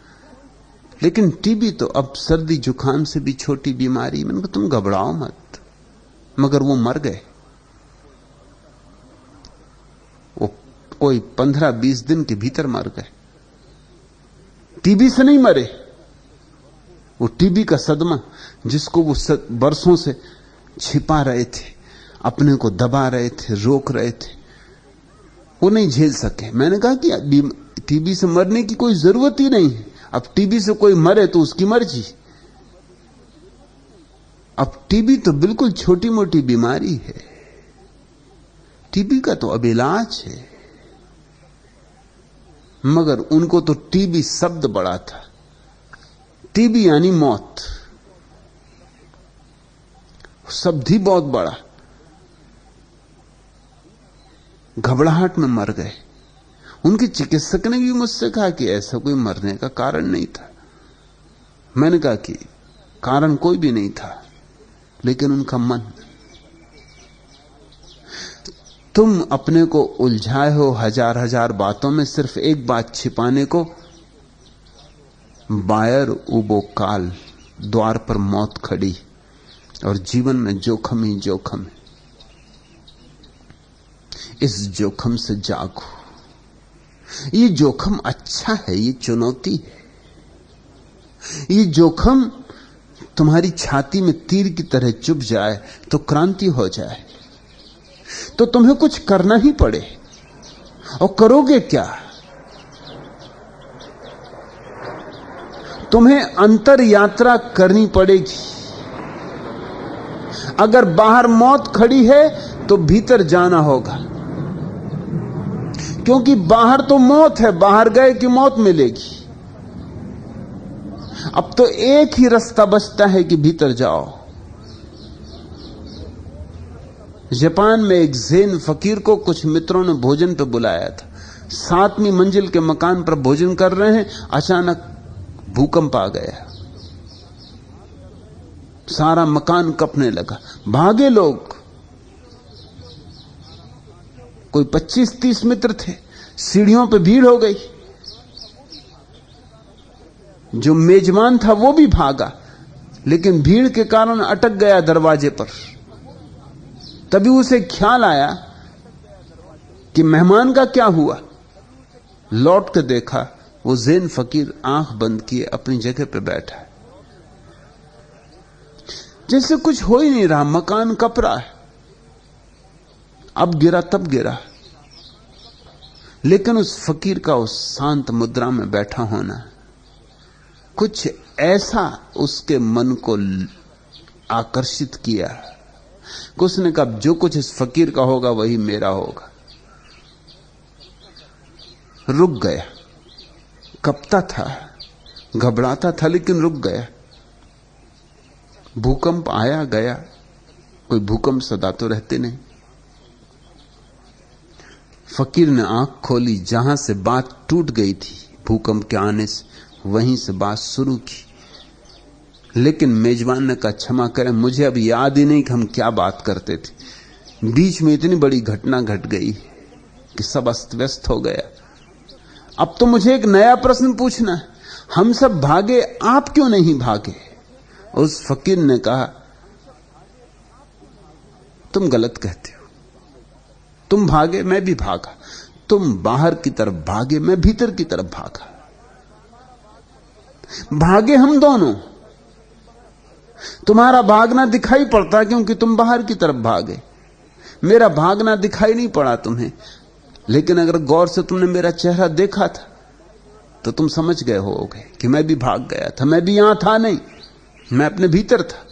लेकिन टीबी तो अब सर्दी जुकाम से भी छोटी बीमारी। मैंने कहा तुम घबराओ मत। मगर वो मर गए। वो कोई 15-20 दिन के भीतर मर गए। टीबी से नहीं मरे, वो टीबी का सदमा जिसको वो बरसों से छिपा रहे थे, अपने को दबा रहे थे, रोक रहे थे, वो नहीं झेल सके। मैंने कहा कि टीबी से मरने की कोई जरूरत ही नहीं है। अब टीबी से कोई मरे तो उसकी मर्जी। अब टीबी तो बिल्कुल छोटी मोटी बीमारी है, टीबी का तो अब इलाज है। मगर उनको तो टीबी शब्द बड़ा था। टीबी यानी मौत, शब्द ही बहुत बड़ा। घबराहट में मर गए। उनके चिकित्सक ने भी मुझसे कहा कि ऐसा कोई मरने का कारण नहीं था। मैंने कहा कि कारण कोई भी नहीं था, लेकिन उनका मन। तुम अपने को उलझाए हो हजार हजार बातों में, सिर्फ एक बात छिपाने को। बायर उबो काल, द्वार पर मौत खड़ी, और जीवन में जोखम ही जोखम है। इस जोखम से जागो। ये जोखम अच्छा है, ये चुनौती है। ये जोखम तुम्हारी छाती में तीर की तरह चुभ जाए तो क्रांति हो जाए, तो तुम्हें कुछ करना ही पड़े। और करोगे क्या? तुम्हें अंतर यात्रा करनी पड़ेगी। अगर बाहर मौत खड़ी है तो भीतर जाना होगा, क्योंकि बाहर तो मौत है, बाहर गए कि मौत मिलेगी। अब तो एक ही रास्ता बचता है कि भीतर जाओ। जापान में एक ज़ेन फकीर को कुछ मित्रों ने भोजन पर बुलाया था। 7वीं मंजिल के मकान पर भोजन कर रहे हैं, अचानक भूकंप आ गया, सारा मकान कंपने लगा। भागे लोग, कोई 25-30 मित्र थे। सीढ़ियों पे भीड़ हो गई। जो मेजबान था वो भी भागा, लेकिन भीड़ के कारण अटक गया दरवाजे पर। तभी उसे ख्याल आया कि मेहमान का क्या हुआ। लौट के देखा, वो ज़ेन फकीर आंख बंद किए अपनी जगह पे बैठा है। जैसे कुछ हो ही नहीं रहा, मकान कप रहा है, अब गिरा तब गिरा। लेकिन उस फकीर का उस शांत मुद्रा में बैठा होना कुछ ऐसा उसके मन को आकर्षित किया कि उसने कहा जो कुछ इस फकीर का होगा वही मेरा होगा। रुक गया, कपता था, घबराता था, लेकिन रुक गया। भूकंप आया गया, कोई भूकंप सदा तो रहते नहीं। फकीर ने आंख खोली, जहां से बात टूट गई थी भूकंप के आने से, वहीं से बात शुरू की। लेकिन मेजबान ने कहा क्षमा करें, मुझे अब याद ही नहीं कि हम क्या बात करते थे। बीच में इतनी बड़ी घटना घट गई कि सब अस्त व्यस्त हो गया। अब तो मुझे एक नया प्रश्न पूछना है, हम सब भागे, आप क्यों नहीं भागे? उस फकीर ने कहा तुम गलत कहते हो, तुम भागे मैं भी भागा, तुम बाहर की तरफ भागे मैं भीतर की तरफ भागा। भागे हम दोनों, तुम्हारा भागना दिखाई पड़ता क्योंकि तुम बाहर की तरफ भागे, मेरा भागना दिखाई नहीं पड़ा तुम्हें। लेकिन अगर गौर से तुमने मेरा चेहरा देखा था तो तुम समझ गए होगे कि मैं भी भाग गया था, मैं भी यहां था नहीं, मैं अपने भीतर था।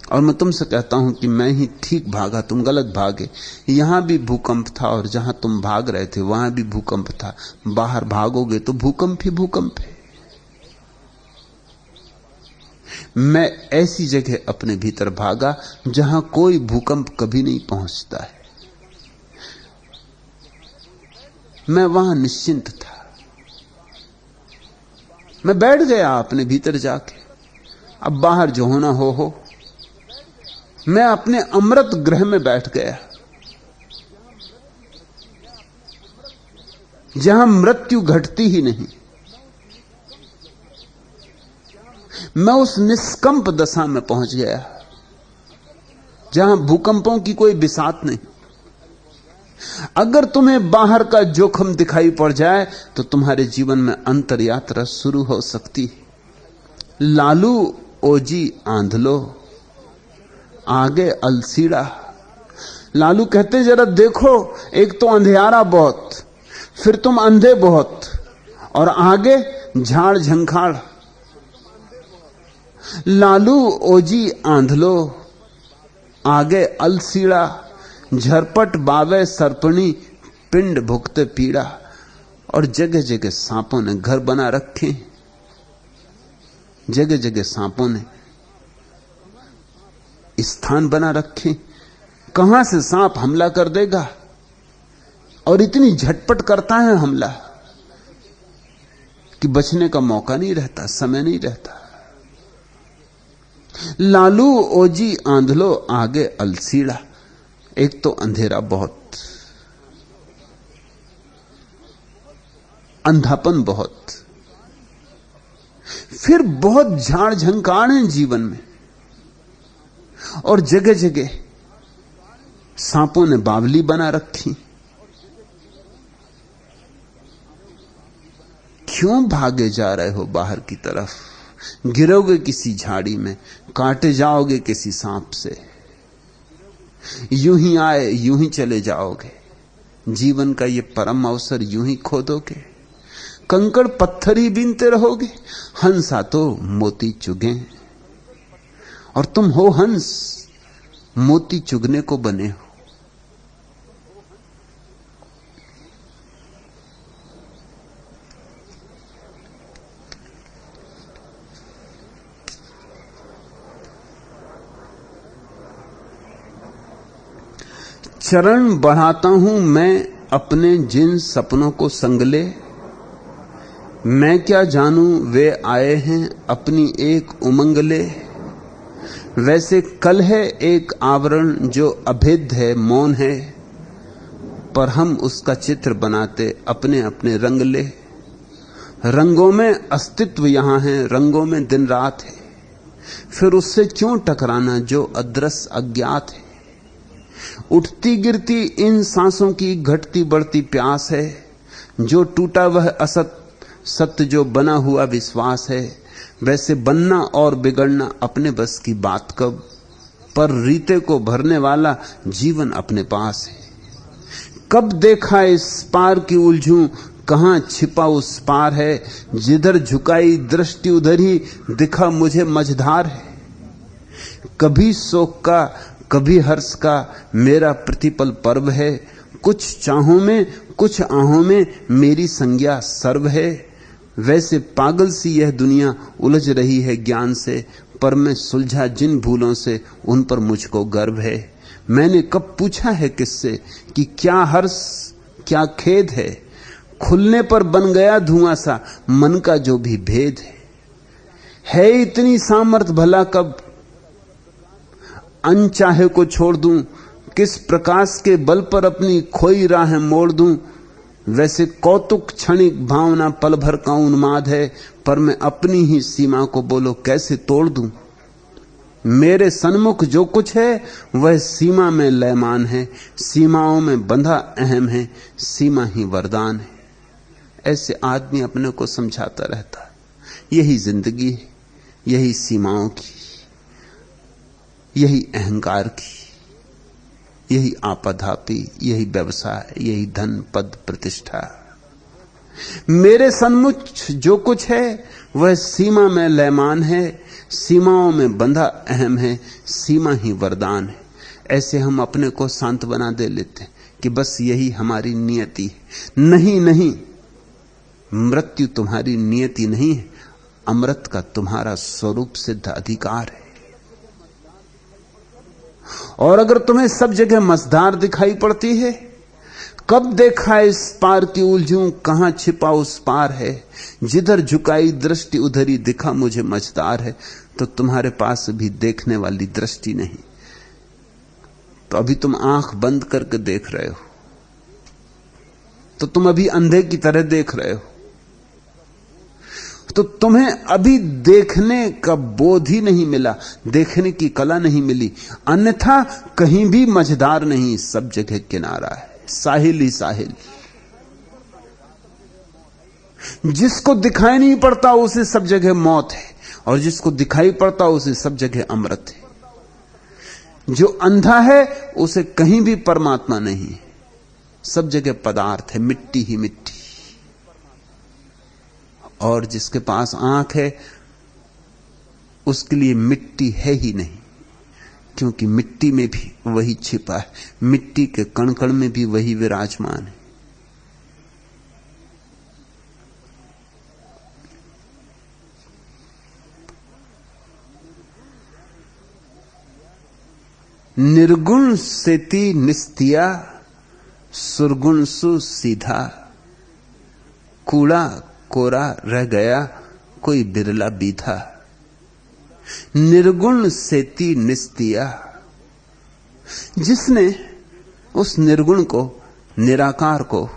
और मैं तुमसे कहता हूं कि मैं ही ठीक भागा, तुम गलत भागे। यहां भी भूकंप था और जहां तुम भाग रहे थे वहां भी भूकंप था। बाहर भागोगे तो भूकंप ही भूकंप है। मैं ऐसी जगह अपने भीतर भागा जहां कोई भूकंप कभी नहीं पहुंचता है। मैं वहां निश्चिंत था, मैं बैठ गया अपने भीतर जाके। अब बाहर जो होना हो। मैं अपने अमृत ग्रह में बैठ गया, जहां मृत्यु घटती ही नहीं। मैं उस निष्कंप दशा में पहुंच गया जहां भूकंपों की कोई बिसात नहीं। अगर तुम्हें बाहर का जोखिम दिखाई पड़ जाए तो तुम्हारे जीवन में अंतर यात्रा शुरू हो सकती है। लालू ओजी आंधलो, आगे अलसीड़ा। लालू कहते जरा देखो, एक तो अंधियारा बहुत, फिर तुम अंधे बहुत, और आगे झाड़ झंखाड़। लालू ओजी आंधलो, आगे अलसीड़ा, झरपट बावे सर्पणी, पिंड भुगते पीड़ा। और जगह जगह सांपों ने घर बना रखे, जगह जगह सांपों ने स्थान बना रखे। कहां से सांप हमला कर देगा, और इतनी झटपट करता है हमला कि बचने का मौका नहीं रहता, समय नहीं रहता। लालू ओजी आंधलो, आगे अलसीड़ा। एक तो अंधेरा बहुत, अंधापन बहुत, फिर बहुत झाड़ झंकार है जीवन में, और जगह जगह सांपों ने बावली बना रखी। क्यों भागे जा रहे हो बाहर की तरफ? गिरोगे किसी झाड़ी में, काटे जाओगे किसी सांप से। यूं ही आए यूं ही चले जाओगे। जीवन का ये परम अवसर यूं ही खो दोगे। कंकड़ पत्थर ही बीनते रहोगे। हंसा तो मोती चुगे, और तुम हो हंस, मोती चुगने को बने हो। चरण बढ़ाता हूं मैं अपने जिन सपनों को संगले, मैं क्या जानूं वे आए हैं अपनी एक उमंग ले। वैसे कल है एक आवरण जो अभेद्य है, मौन है, पर हम उसका चित्र बनाते अपने अपने रंग ले। रंगों में अस्तित्व यहां है, रंगों में दिन रात है, फिर उससे क्यों टकराना जो अदृश्य अज्ञात है। उठती गिरती इन सांसों की घटती बढ़ती प्यास है, जो टूटा वह असत, सत्य जो बना हुआ विश्वास है। वैसे बनना और बिगड़ना अपने बस की बात कब, पर रीते को भरने वाला जीवन अपने पास है। कब देखा इस पार की उलझूं, कहां छिपा उस पार है, जिधर झुकाई दृष्टि उधर ही दिखा मुझे मझधार है। कभी शोक का कभी हर्ष का मेरा प्रतिपल पर्व है, कुछ चाहों में कुछ आहों में मेरी संज्ञा सर्व है। वैसे पागल सी यह दुनिया उलझ रही है ज्ञान से, पर मैं सुलझा जिन भूलों से उन पर मुझको गर्व है। मैंने कब पूछा है किससे कि क्या हर्ष क्या खेद है, खुलने पर बन गया धुआं सा मन का जो भी भेद है इतनी सामर्थ भला कब अनचाहे को छोड़ दूं, किस प्रकाश के बल पर अपनी खोई राह मोड़ दूं। वैसे कौतुक क्षणिक भावना पल भर का उन्माद है, पर मैं अपनी ही सीमा को बोलो कैसे तोड़ दूं। मेरे सन्मुख जो कुछ है वह सीमा में लयमान है, सीमाओं में बंधा अहम है, सीमा ही वरदान है। ऐसे आदमी अपने को समझाता रहता है। यही जिंदगी है, यही सीमाओं की, यही अहंकार की, यही आपाधापी, यही व्यवसाय, यही धन पद प्रतिष्ठा। मेरे सन्मुख जो कुछ है वह सीमा में लयमान है, सीमाओं में बंधा अहम है, सीमा ही वरदान है। ऐसे हम अपने को शांत बना दे लेते कि बस यही हमारी नियति है। नहीं नहीं, मृत्यु तुम्हारी नियति नहीं है, अमृत का तुम्हारा स्वरूप सिद्ध अधिकार है। और अगर तुम्हें सब जगह मझधार दिखाई पड़ती है, कब देखा इस पार की उलझूं, कहां छिपा उस पार है, जिधर झुकाई दृष्टि उधर ही दिखा मुझे मझधार है, तो तुम्हारे पास भी देखने वाली दृष्टि नहीं। तो अभी तुम आंख बंद करके देख रहे हो, तो तुम अभी अंधे की तरह देख रहे हो। तो तुम्हें अभी देखने का बोध ही नहीं मिला, देखने की कला नहीं मिली। अन्यथा कहीं भी मझधार नहीं, सब जगह किनारा है, साहिल ही साहिल। जिसको दिखाई नहीं पड़ता उसे सब जगह मौत है, और जिसको दिखाई पड़ता उसे सब जगह अमृत है। जो अंधा है उसे कहीं भी परमात्मा नहीं है, सब जगह पदार्थ है, मिट्टी ही मिट्टी। और जिसके पास आंख है उसके लिए मिट्टी है ही नहीं, क्योंकि मिट्टी में भी वही छिपा है, मिट्टी के कण कण में भी वही विराजमान है। निर्गुण सेति निस्तिया, सुरगुण सु सीधा, कूड़ा कोरा रह गया कोई बिरला बीथा। निर्गुण सेति निस्तिया, जिसने उस निर्गुण को, निराकार को,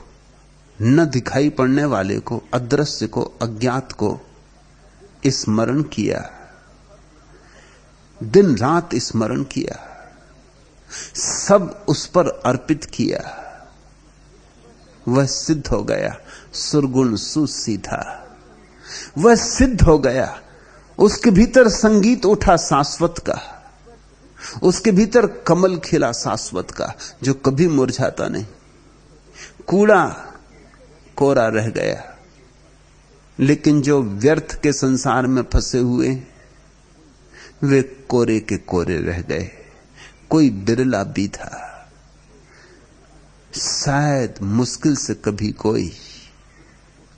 न दिखाई पड़ने वाले को, अदृश्य को, अज्ञात को स्मरण किया, दिन रात स्मरण किया, सब उस पर अर्पित किया, वह सिद्ध हो गया। सुरगुण सुसीधा, वह सिद्ध हो गया। उसके भीतर संगीत उठा शाश्वत का, उसके भीतर कमल खिला शाश्वत का, जो कभी मुरझाता नहीं। कूड़ा कोरा रह गया, लेकिन जो व्यर्थ के संसार में फंसे हुए वे कोरे के कोरे रह गए, कोई बिरला भी था। शायद मुश्किल से कभी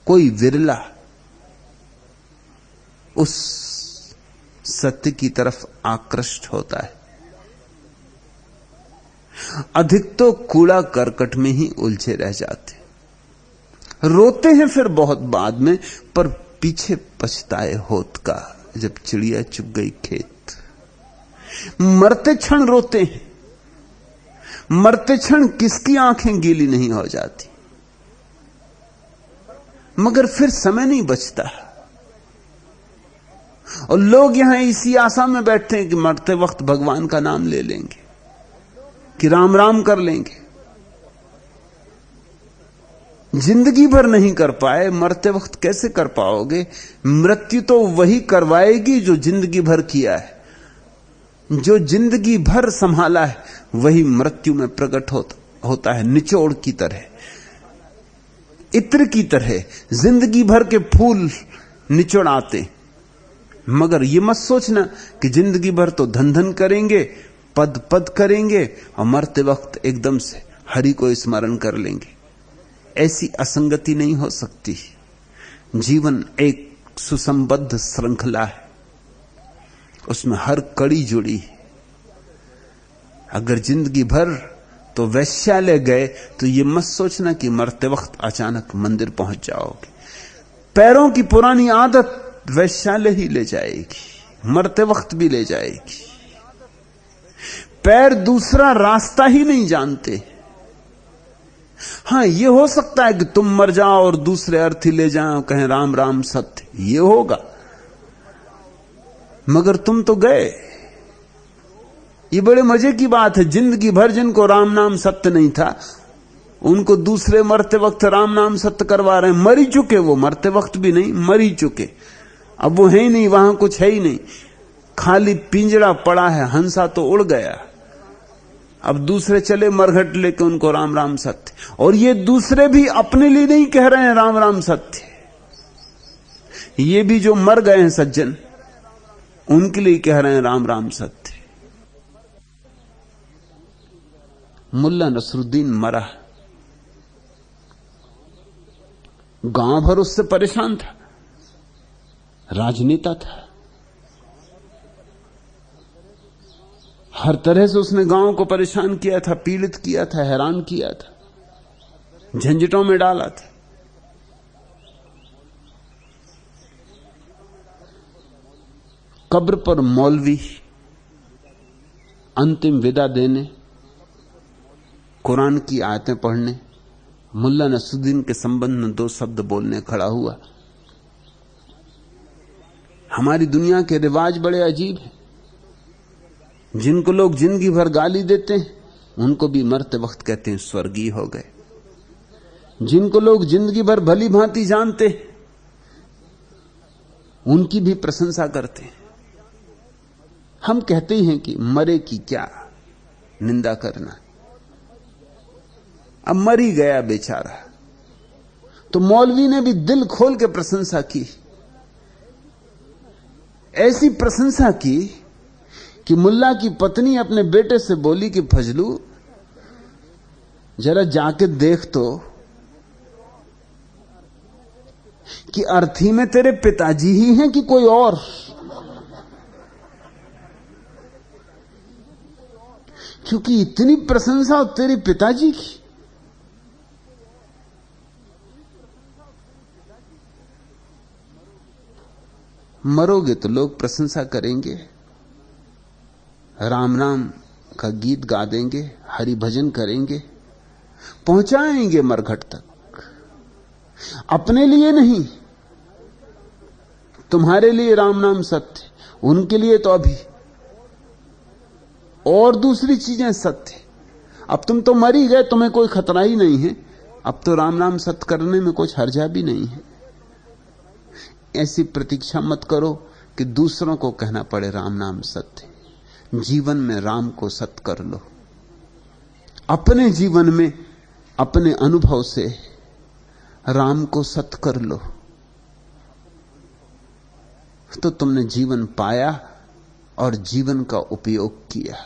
कोई विरला उस सत्य की तरफ आकृष्ट होता है। अधिक तो कूड़ा करकट में ही उलझे रह जाते, रोते हैं फिर बहुत बाद में, पर पीछे पछताए होत का, जब चिड़िया चुग गई खेत। मरते क्षण रोते हैं, मरते क्षण किसकी आंखें गीली नहीं हो जाती, मगर फिर समय नहीं बचता। और लोग यहां इसी आशा में बैठते हैं कि मरते वक्त भगवान का नाम ले लेंगे, कि राम राम कर लेंगे। जिंदगी भर नहीं कर पाए, मरते वक्त कैसे कर पाओगे? मृत्यु तो वही करवाएगी जो जिंदगी भर किया है। जो जिंदगी भर संभाला है वही मृत्यु में प्रकट होता है, निचोड़ की तरह, इत्र की तरह। जिंदगी भर के फूल निचोड़ आते। मगर ये मत सोचना कि जिंदगी भर तो धन धन करेंगे, पद पद करेंगे और मरते वक्त एकदम से हरि को स्मरण कर लेंगे। ऐसी असंगति नहीं हो सकती। जीवन एक सुसंबद्ध श्रृंखला है, उसमें हर कड़ी जुड़ी है। अगर जिंदगी भर तो वैश्यालय गए तो ये मत सोचना कि मरते वक्त अचानक मंदिर पहुंच जाओगे। पैरों की पुरानी आदत वैश्यालय ही ले जाएगी, मरते वक्त भी ले जाएगी। पैर दूसरा रास्ता ही नहीं जानते। हां, यह हो सकता है कि तुम मर जाओ और दूसरे अर्थी ले जाओ, कहें राम राम सत्य, यह होगा। मगर तुम तो गए। ये बड़े मजे की बात है। जिंदगी भर जिनको राम नाम सत्य नहीं था, उनको दूसरे मरते वक्त राम नाम सत्य करवा रहे हैं। मर ही चुके वो, मरते वक्त भी नहीं, मर ही चुके। अब वो है ही नहीं, वहां कुछ है ही नहीं, खाली पिंजरा पड़ा है, हंसा तो उड़ गया। अब दूसरे चले मरघट लेके उनको राम राम सत्य। और ये दूसरे भी अपने लिए नहीं कह रहे हैं राम राम सत्य, ये भी जो मर गए हैं सज्जन, उनके लिए कह रहे हैं राम राम सत्य। मुल्ला नसरुद्दीन मरा, गांव भर उससे परेशान था, राजनेता था, हर तरह से उसने गांव को परेशान किया था, पीड़ित किया था, हैरान किया था, झंझटों में डाला था। कब्र पर मौलवी अंतिम विदा देने, कुरान की आयतें पढ़ने, मुल्ला नसरुद्दीन के संबंध में 2 शब्द बोलने खड़ा हुआ। हमारी दुनिया के रिवाज बड़े अजीब हैं। जिनको लोग जिंदगी भर गाली देते हैं, उनको भी मरते वक्त कहते हैं स्वर्गीय हो गए। जिनको लोग जिंदगी भर भली भांति जानते हैं, उनकी भी प्रशंसा करते हैं। हम कहते हैं कि मरे की क्या निंदा करना, अब मर ही गया बेचारा। तो मौलवी ने भी दिल खोल के प्रशंसा की, ऐसी प्रशंसा की कि मुल्ला की पत्नी अपने बेटे से बोली कि फजलू जरा जाके देख तो कि अर्थी में तेरे पिताजी ही हैं कि कोई और। क्योंकि इतनी प्रशंसा तेरे पिताजी की। मरोगे तो लोग प्रशंसा करेंगे, राम राम का गीत गा देंगे, हरि भजन करेंगे, पहुंचाएंगे मरघट तक। अपने लिए नहीं, तुम्हारे लिए राम नाम सत्य, उनके लिए तो अभी और दूसरी चीजें सत्य। अब तुम तो मर ही गए, तुम्हें कोई खतरा ही नहीं है, अब तो राम नाम सत्य करने में कुछ हर्जा भी नहीं है। ऐसी प्रतीक्षा मत करो कि दूसरों को कहना पड़े राम नाम सत्य। जीवन में राम को सत्य कर लो, अपने जीवन में अपने अनुभव से राम को सत्य कर लो, तो तुमने जीवन पाया और जीवन का उपयोग किया।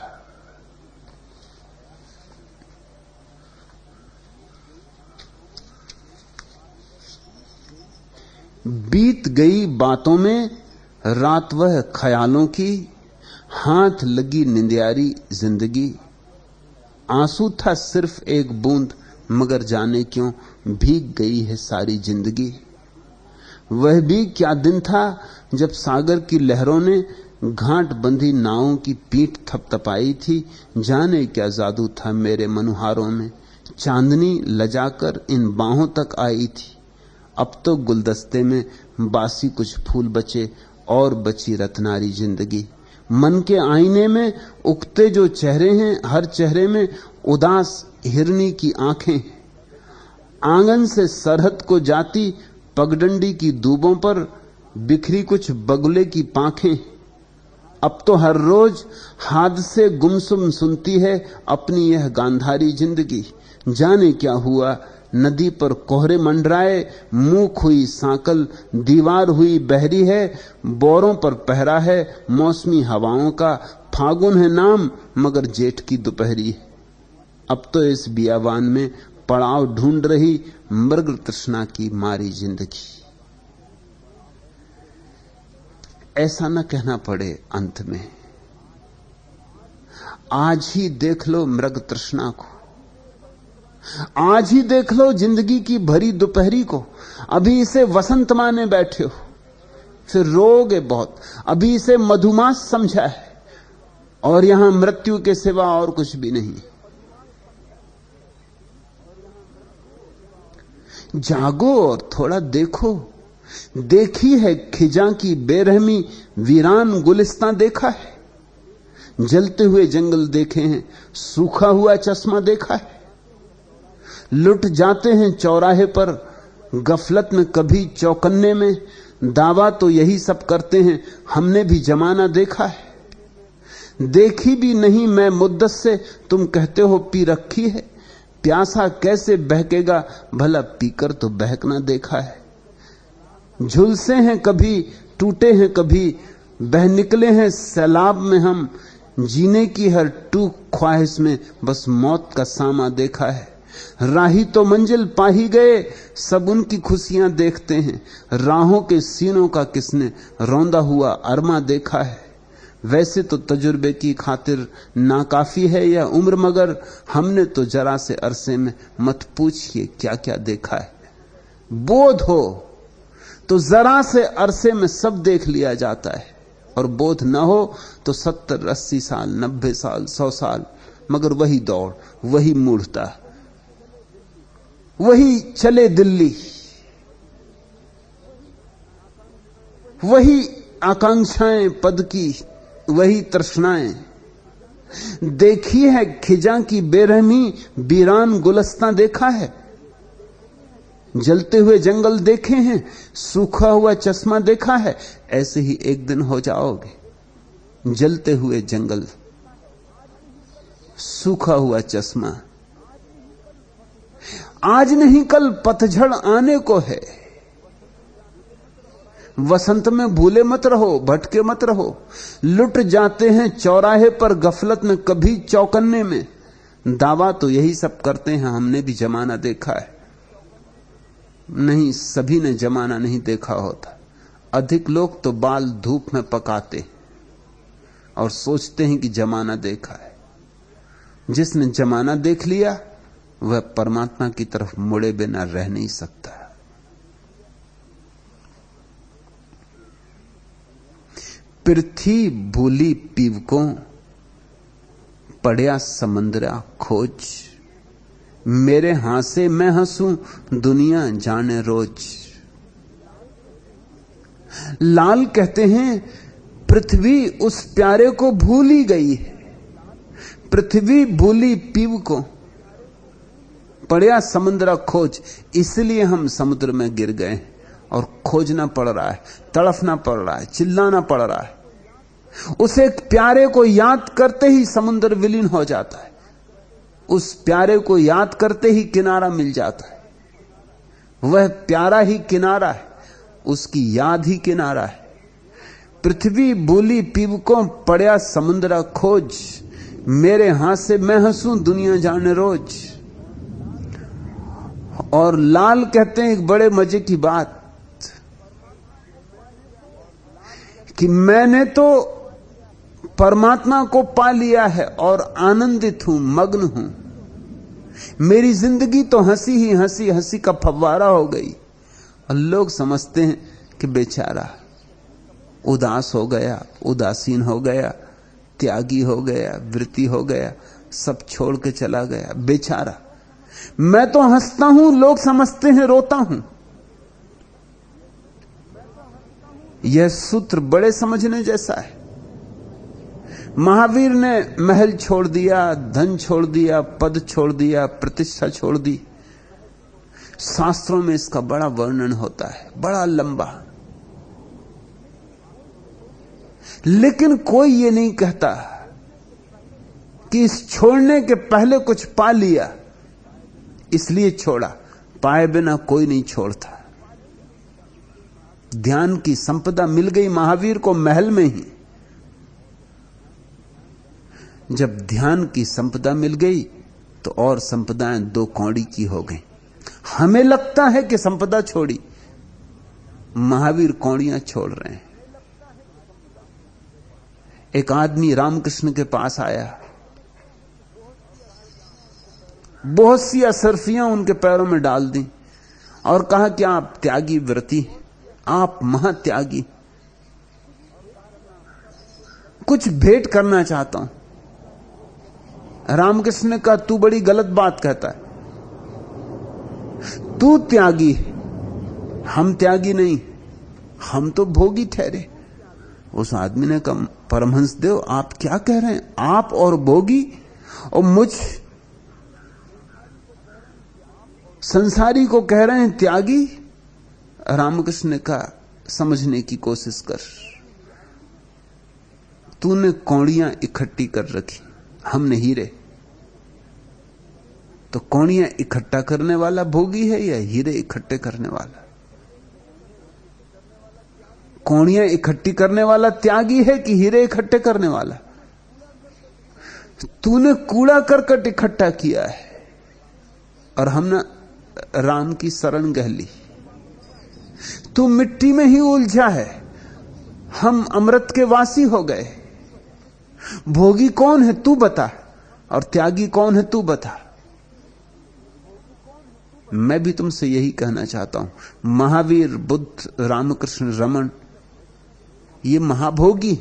बीत गई बातों में रात वह ख्यालों की, हाथ लगी निंदियारी जिंदगी। आंसू था सिर्फ एक बूंद, मगर जाने क्यों भीग गई है सारी जिंदगी। वह भी क्या दिन था जब सागर की लहरों ने घाट बंधी नावों की पीठ थपथपाई थी। जाने क्या जादू था मेरे मनुहारों में, चांदनी लजाकर इन बाहों तक आई थी। अब तो गुलदस्ते में बासी कुछ फूल बचे और बची रत्नारी जिंदगी। मन के आईने में उगते जो चेहरे हैं, हर चेहरे में उदास हिरनी की आंखें। आंगन से सरहद को जाती पगडंडी की दूबों पर बिखरी कुछ बगुले की पांखें। अब तो हर रोज हादसे गुमसुम सुनती है अपनी यह गांधारी जिंदगी। जाने क्या हुआ नदी पर कोहरे मंडराए, मूक हुई सांकल दीवार हुई बहरी है। बोरों पर पहरा है मौसमी हवाओं का, फागुन है नाम मगर जेठ की दोपहरी है। अब तो इस बियावान में पड़ाव ढूंढ रही मृग तृष्णा की मारी जिंदगी। ऐसा न कहना पड़े अंत में, आज ही देख लो मृग तृष्णा को, आज ही देख लो जिंदगी की भरी दोपहरी को। अभी इसे वसंत माने बैठे हो, फिर रोगे बहुत। अभी इसे मधुमास समझा है और यहां मृत्यु के सिवा और कुछ भी नहीं। जागो और थोड़ा देखो। देखी है खिजा की बेरहमी, वीरान गुलिस्तां देखा है। जलते हुए जंगल देखे हैं, सूखा हुआ चश्मा देखा है। लुट जाते हैं चौराहे पर गफलत में कभी चौकन्ने में, दावा तो यही सब करते हैं हमने भी जमाना देखा है। देखी भी नहीं मैं मुद्दत से, तुम कहते हो पी रखी है। प्यासा कैसे बहकेगा भला पीकर तो बहकना देखा है। झुलसे हैं कभी टूटे हैं कभी, बह निकले हैं सैलाब में हम। जीने की हर टूक ख्वाहिश में बस मौत का सामा देखा है। राही तो मंजिल पा ही गए, सब उनकी खुशियां देखते हैं। राहों के सीनों का किसने रौंदा हुआ अरमा देखा है। वैसे तो तजुर्बे की खातिर नाकाफी है यह उम्र, मगर हमने तो जरा से अरसे में मत पूछिए क्या क्या देखा है। बोध हो तो जरा से अरसे में सब देख लिया जाता है, और बोध न हो तो 70-80 साल 90 साल 100 साल, मगर वही दौड़, वही मूढ़ता, वही चले दिल्ली, वही आकांक्षाएं पद की, वही तृष्णाएं। देखी है खिजा की बेरहमी, वीरान गुलस्तां देखा है। जलते हुए जंगल देखे हैं, सूखा हुआ चश्मा देखा है। ऐसे ही एक दिन हो जाओगे। जलते हुए जंगल, सूखा हुआ चश्मा। आज नहीं कल पतझड़ आने को है। वसंत में भूले मत रहो, भटके मत रहो। लुट जाते हैं चौराहे पर गफलत में कभी चौकन्ने में, दावा तो यही सब करते हैं हमने भी जमाना देखा है। नहीं, सभी ने जमाना नहीं देखा होता। अधिक लोग तो बाल धूप में पकाते और सोचते हैं कि जमाना देखा है। जिसने जमाना देख लिया वह परमात्मा की तरफ मुड़े बिना रह नहीं सकता। पृथ्वी भूली पीवकों, पड़या समंदरा खोज। मेरे हासे मैं हंसूं दुनिया जाने रोज। लाल कहते हैं पृथ्वी उस प्यारे को भूल ही गई है। पृथ्वी भूली पीव को, पड़या समुद्र खोज। इसलिए हम समुद्र में गिर गए और खोजना पड़ रहा है, तड़फना पड़ रहा है, चिल्लाना पड़ रहा है। उसे प्यारे को याद करते ही समुद्र विलीन हो जाता है। उस प्यारे को याद करते ही किनारा मिल जाता है। वह प्यारा ही किनारा है, उसकी याद ही किनारा है। पृथ्वी भूली पीवकों, पड़या समुद्र खोज। मेरे हाथ से मैं हंसूं दुनिया जाने रोज। और लाल कहते हैं एक बड़े मजे की बात कि मैंने तो परमात्मा को पा लिया है और आनंदित हूं, मग्न हूं। मेरी जिंदगी तो हंसी ही हंसी, हंसी का फव्वारा हो गई। और लोग समझते हैं कि बेचारा उदास हो गया, उदासीन हो गया, त्यागी हो गया, वृत्ति हो गया, सब छोड़ के चला गया, बेचारा। मैं तो हंसता हूं, लोग समझते हैं रोता हूं। यह सूत्र बड़े समझने जैसा है। महावीर ने महल छोड़ दिया, धन छोड़ दिया, पद छोड़ दिया, प्रतिष्ठा छोड़ दी। शास्त्रों में इसका बड़ा वर्णन होता है, बड़ा लंबा। लेकिन कोई ये नहीं कहता कि इस छोड़ने के पहले कुछ पा लिया इसलिए छोड़ा। पाए बिना कोई नहीं छोड़ता। ध्यान की संपदा मिल गई महावीर को महल में ही। जब ध्यान की संपदा मिल गई तो और संपदाएं दो कौड़ी की हो गई। हमें लगता है कि संपदा छोड़ी, महावीर कौड़ियां छोड़ रहे हैं। एक आदमी रामकृष्ण के पास आया, बहुत सी असरफियां उनके पैरों में डाल दी और कहा कि आप त्यागी व्रती, आप महात्यागी, कुछ भेंट करना चाहता हूं। रामकृष्ण ने कहा तू बड़ी गलत बात कहता है, तू त्यागी, हम त्यागी नहीं, हम तो भोगी ठहरे। उस आदमी ने कहा परमहंस देव आप क्या कह रहे हैं, आप और भोगी और मुझ संसारी को कह रहे हैं त्यागी। रामकृष्ण ने कहा समझने की कोशिश कर, तूने कौड़ियां इकट्ठी कर रखी, हमने हीरे। तो कौड़ियां इकट्ठा करने वाला भोगी है या हीरे इकट्ठे करने वाला? कौड़ियां इकट्ठी करने वाला त्यागी है कि हीरे इकट्ठे करने वाला? तूने कूड़ा करकट इकट्ठा किया है और हमने राम की शरण गह ली। तू मिट्टी में ही उलझा है, हम अमृत के वासी हो गए। भोगी कौन है तू बता, और त्यागी कौन है तू बता। मैं भी तुमसे यही कहना चाहता हूं। महावीर, बुद्ध, रामकृष्ण, रमन ये महाभोगी।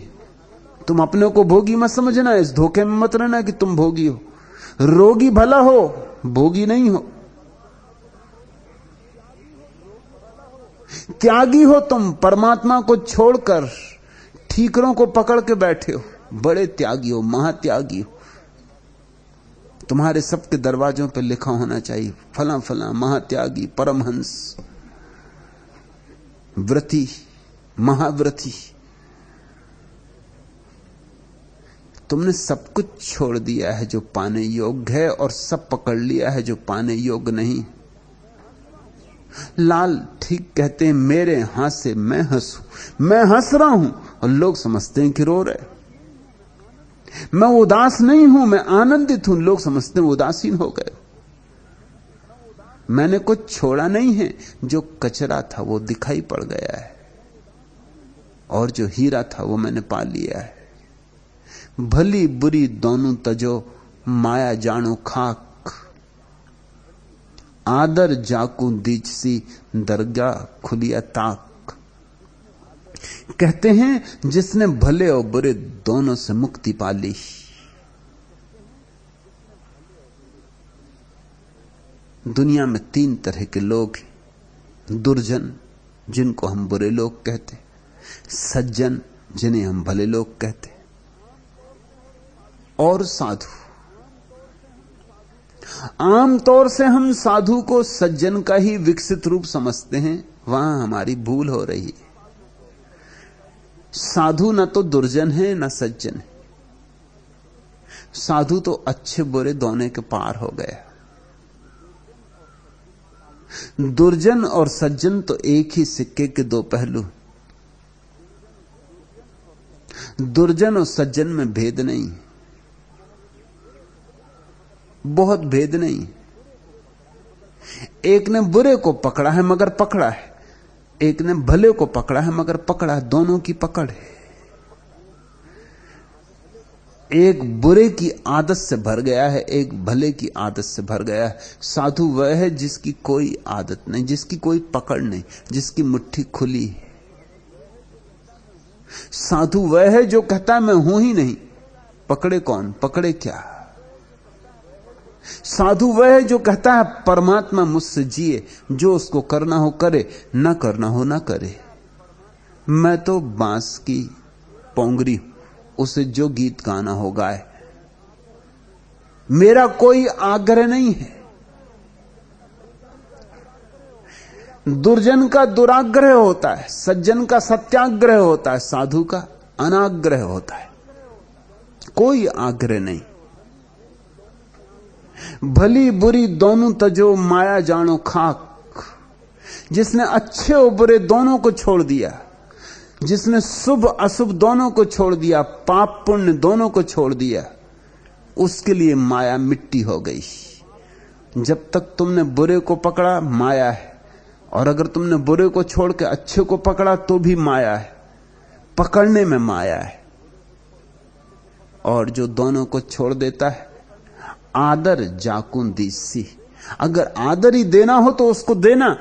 तुम अपने को भोगी मत समझना, इस धोखे में मत रहना कि तुम भोगी हो। रोगी भला हो, भोगी नहीं हो। त्यागी हो तुम, परमात्मा को छोड़कर ठीकरों को पकड़ के बैठे हो। बड़े त्यागी हो, महात्यागी हो। तुम्हारे सबके दरवाजों पर लिखा होना चाहिए फला फला महात्यागी, परमहंस, व्रती, महाव्रती। तुमने सब कुछ छोड़ दिया है जो पाने योग्य है और सब पकड़ लिया है जो पाने योग्य नहीं। लाल ठीक कहते हैं, मेरे हाथ से मैं हंसूं। मैं हंस रहा हूं और लोग समझते हैं कि रो रहे। मैं उदास नहीं हूं, मैं आनंदित हूं, लोग समझते हैं उदासीन हो गए। मैंने कुछ छोड़ा नहीं है, जो कचरा था वो दिखाई पड़ गया है और जो हीरा था वो मैंने पा लिया है। भली बुरी दोनों तजो, माया जानो खाक, आदर जाकू दीच सी, दरगाह खुलिया ताक। कहते हैं जिसने भले और बुरे दोनों से मुक्ति पा ली। दुनिया में तीन तरह के लोग हैं। दुर्जन, जिनको हम बुरे लोग कहते, सज्जन, जिन्हें हम भले लोग कहते, और साधु। आमतौर से हम साधु को सज्जन का ही विकसित रूप समझते हैं, वहां हमारी भूल हो रही है। साधु न तो दुर्जन है न सज्जन है। साधु तो अच्छे बुरे दोनों के पार हो गया। दुर्जन और सज्जन तो एक ही सिक्के के दो पहलू। दुर्जन और सज्जन में भेद नहीं, बहुत भेद नहीं। एक ने बुरे को पकड़ा है मगर पकड़ा है, एक ने भले को पकड़ा है मगर पकड़ा है। दोनों की पकड़ है। एक बुरे की आदत से भर गया है, एक भले की आदत से भर गया है। साधु वह है जिसकी कोई आदत नहीं, जिसकी कोई पकड़ नहीं, जिसकी मुट्ठी खुली है। साधु वह है जो कहता है मैं हूं ही नहीं, पकड़े कौन, पकड़े क्या। साधु वह है जो कहता है परमात्मा मुझसे जिए, जो उसको करना हो करे, ना करना हो ना करे। मैं तो बांस की पोंगरी, उसे जो गीत गाना हो गाए, मेरा कोई आग्रह नहीं है। दुर्जन का दुराग्रह होता है, सज्जन का सत्याग्रह होता है, साधु का अनाग्रह होता है, कोई आग्रह नहीं। भली बुरी दोनों तजो माया जानो खाक। जिसने अच्छे और बुरे दोनों को छोड़ दिया, जिसने शुभ अशुभ दोनों को छोड़ दिया, पाप पुण्य दोनों को छोड़ दिया, उसके लिए माया मिट्टी हो गई। जब तक तुमने बुरे को पकड़ा माया है, और अगर तुमने बुरे को छोड़ के अच्छे को पकड़ा तो भी माया है। पकड़ने में माया है। और जो दोनों को छोड़ देता है, आदर जाकुन दीसी। अगर आदर ही देना हो तो उसको देना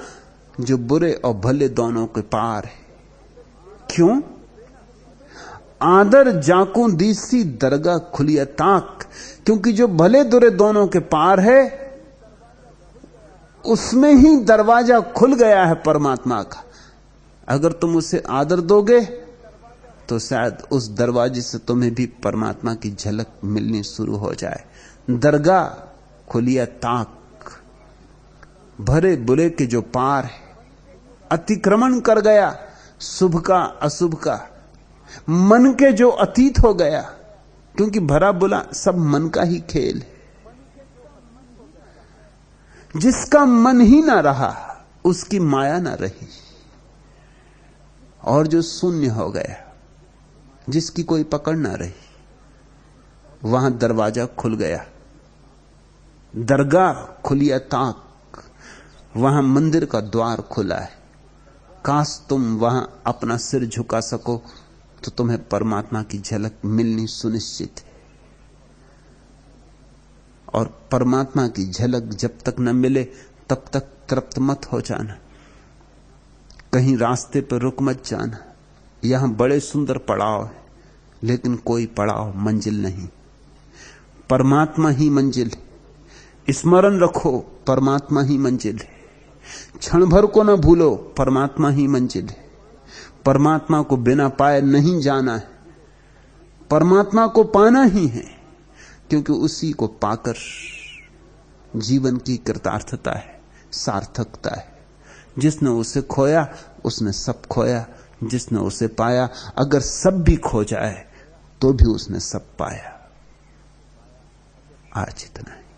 जो बुरे और भले दोनों के पार है। क्यों? आदर जाकुन दीसी दरगाह खुलिया ताक। क्योंकि जो भले बुरे दोनों के पार है, उसमें ही दरवाजा खुल गया है परमात्मा का। अगर तुम उसे आदर दोगे तो शायद उस दरवाजे से तुम्हें भी परमात्मा की झलक मिलनी शुरू हो जाए। दरगाह खुलिया ताक। भरे बुरे के जो पार है, अतिक्रमण कर गया शुभ का अशुभ का, मन के जो अतीत हो गया। क्योंकि भरा बुरा सब मन का ही खेल है। जिसका मन ही ना रहा उसकी माया ना रही। और जो शून्य हो गया, जिसकी कोई पकड़ ना रही, वहां दरवाजा खुल गया। दरगाह खुलिया ताक। वहां मंदिर का द्वार खुला है। काश तुम वहां अपना सिर झुका सको तो तुम्हें परमात्मा की झलक मिलनी सुनिश्चित है। और परमात्मा की झलक जब तक न मिले तब तक तृप्त मत हो जाना। कहीं रास्ते पर रुक मत जाना। यहां बड़े सुंदर पड़ाव है, लेकिन कोई पड़ाव मंजिल नहीं। परमात्मा ही मंजिल है। स्मरण रखो, परमात्मा ही मंजिल है। क्षण भर को न भूलो, परमात्मा ही मंजिल है। परमात्मा को बिना पाए नहीं जाना है। परमात्मा को पाना ही है, क्योंकि उसी को पाकर जीवन की कृतार्थता है, सार्थकता है। जिसने उसे खोया उसने सब खोया, जिसने उसे पाया अगर सब भी खो जाए तो भी उसने सब पाया। आज इतना है।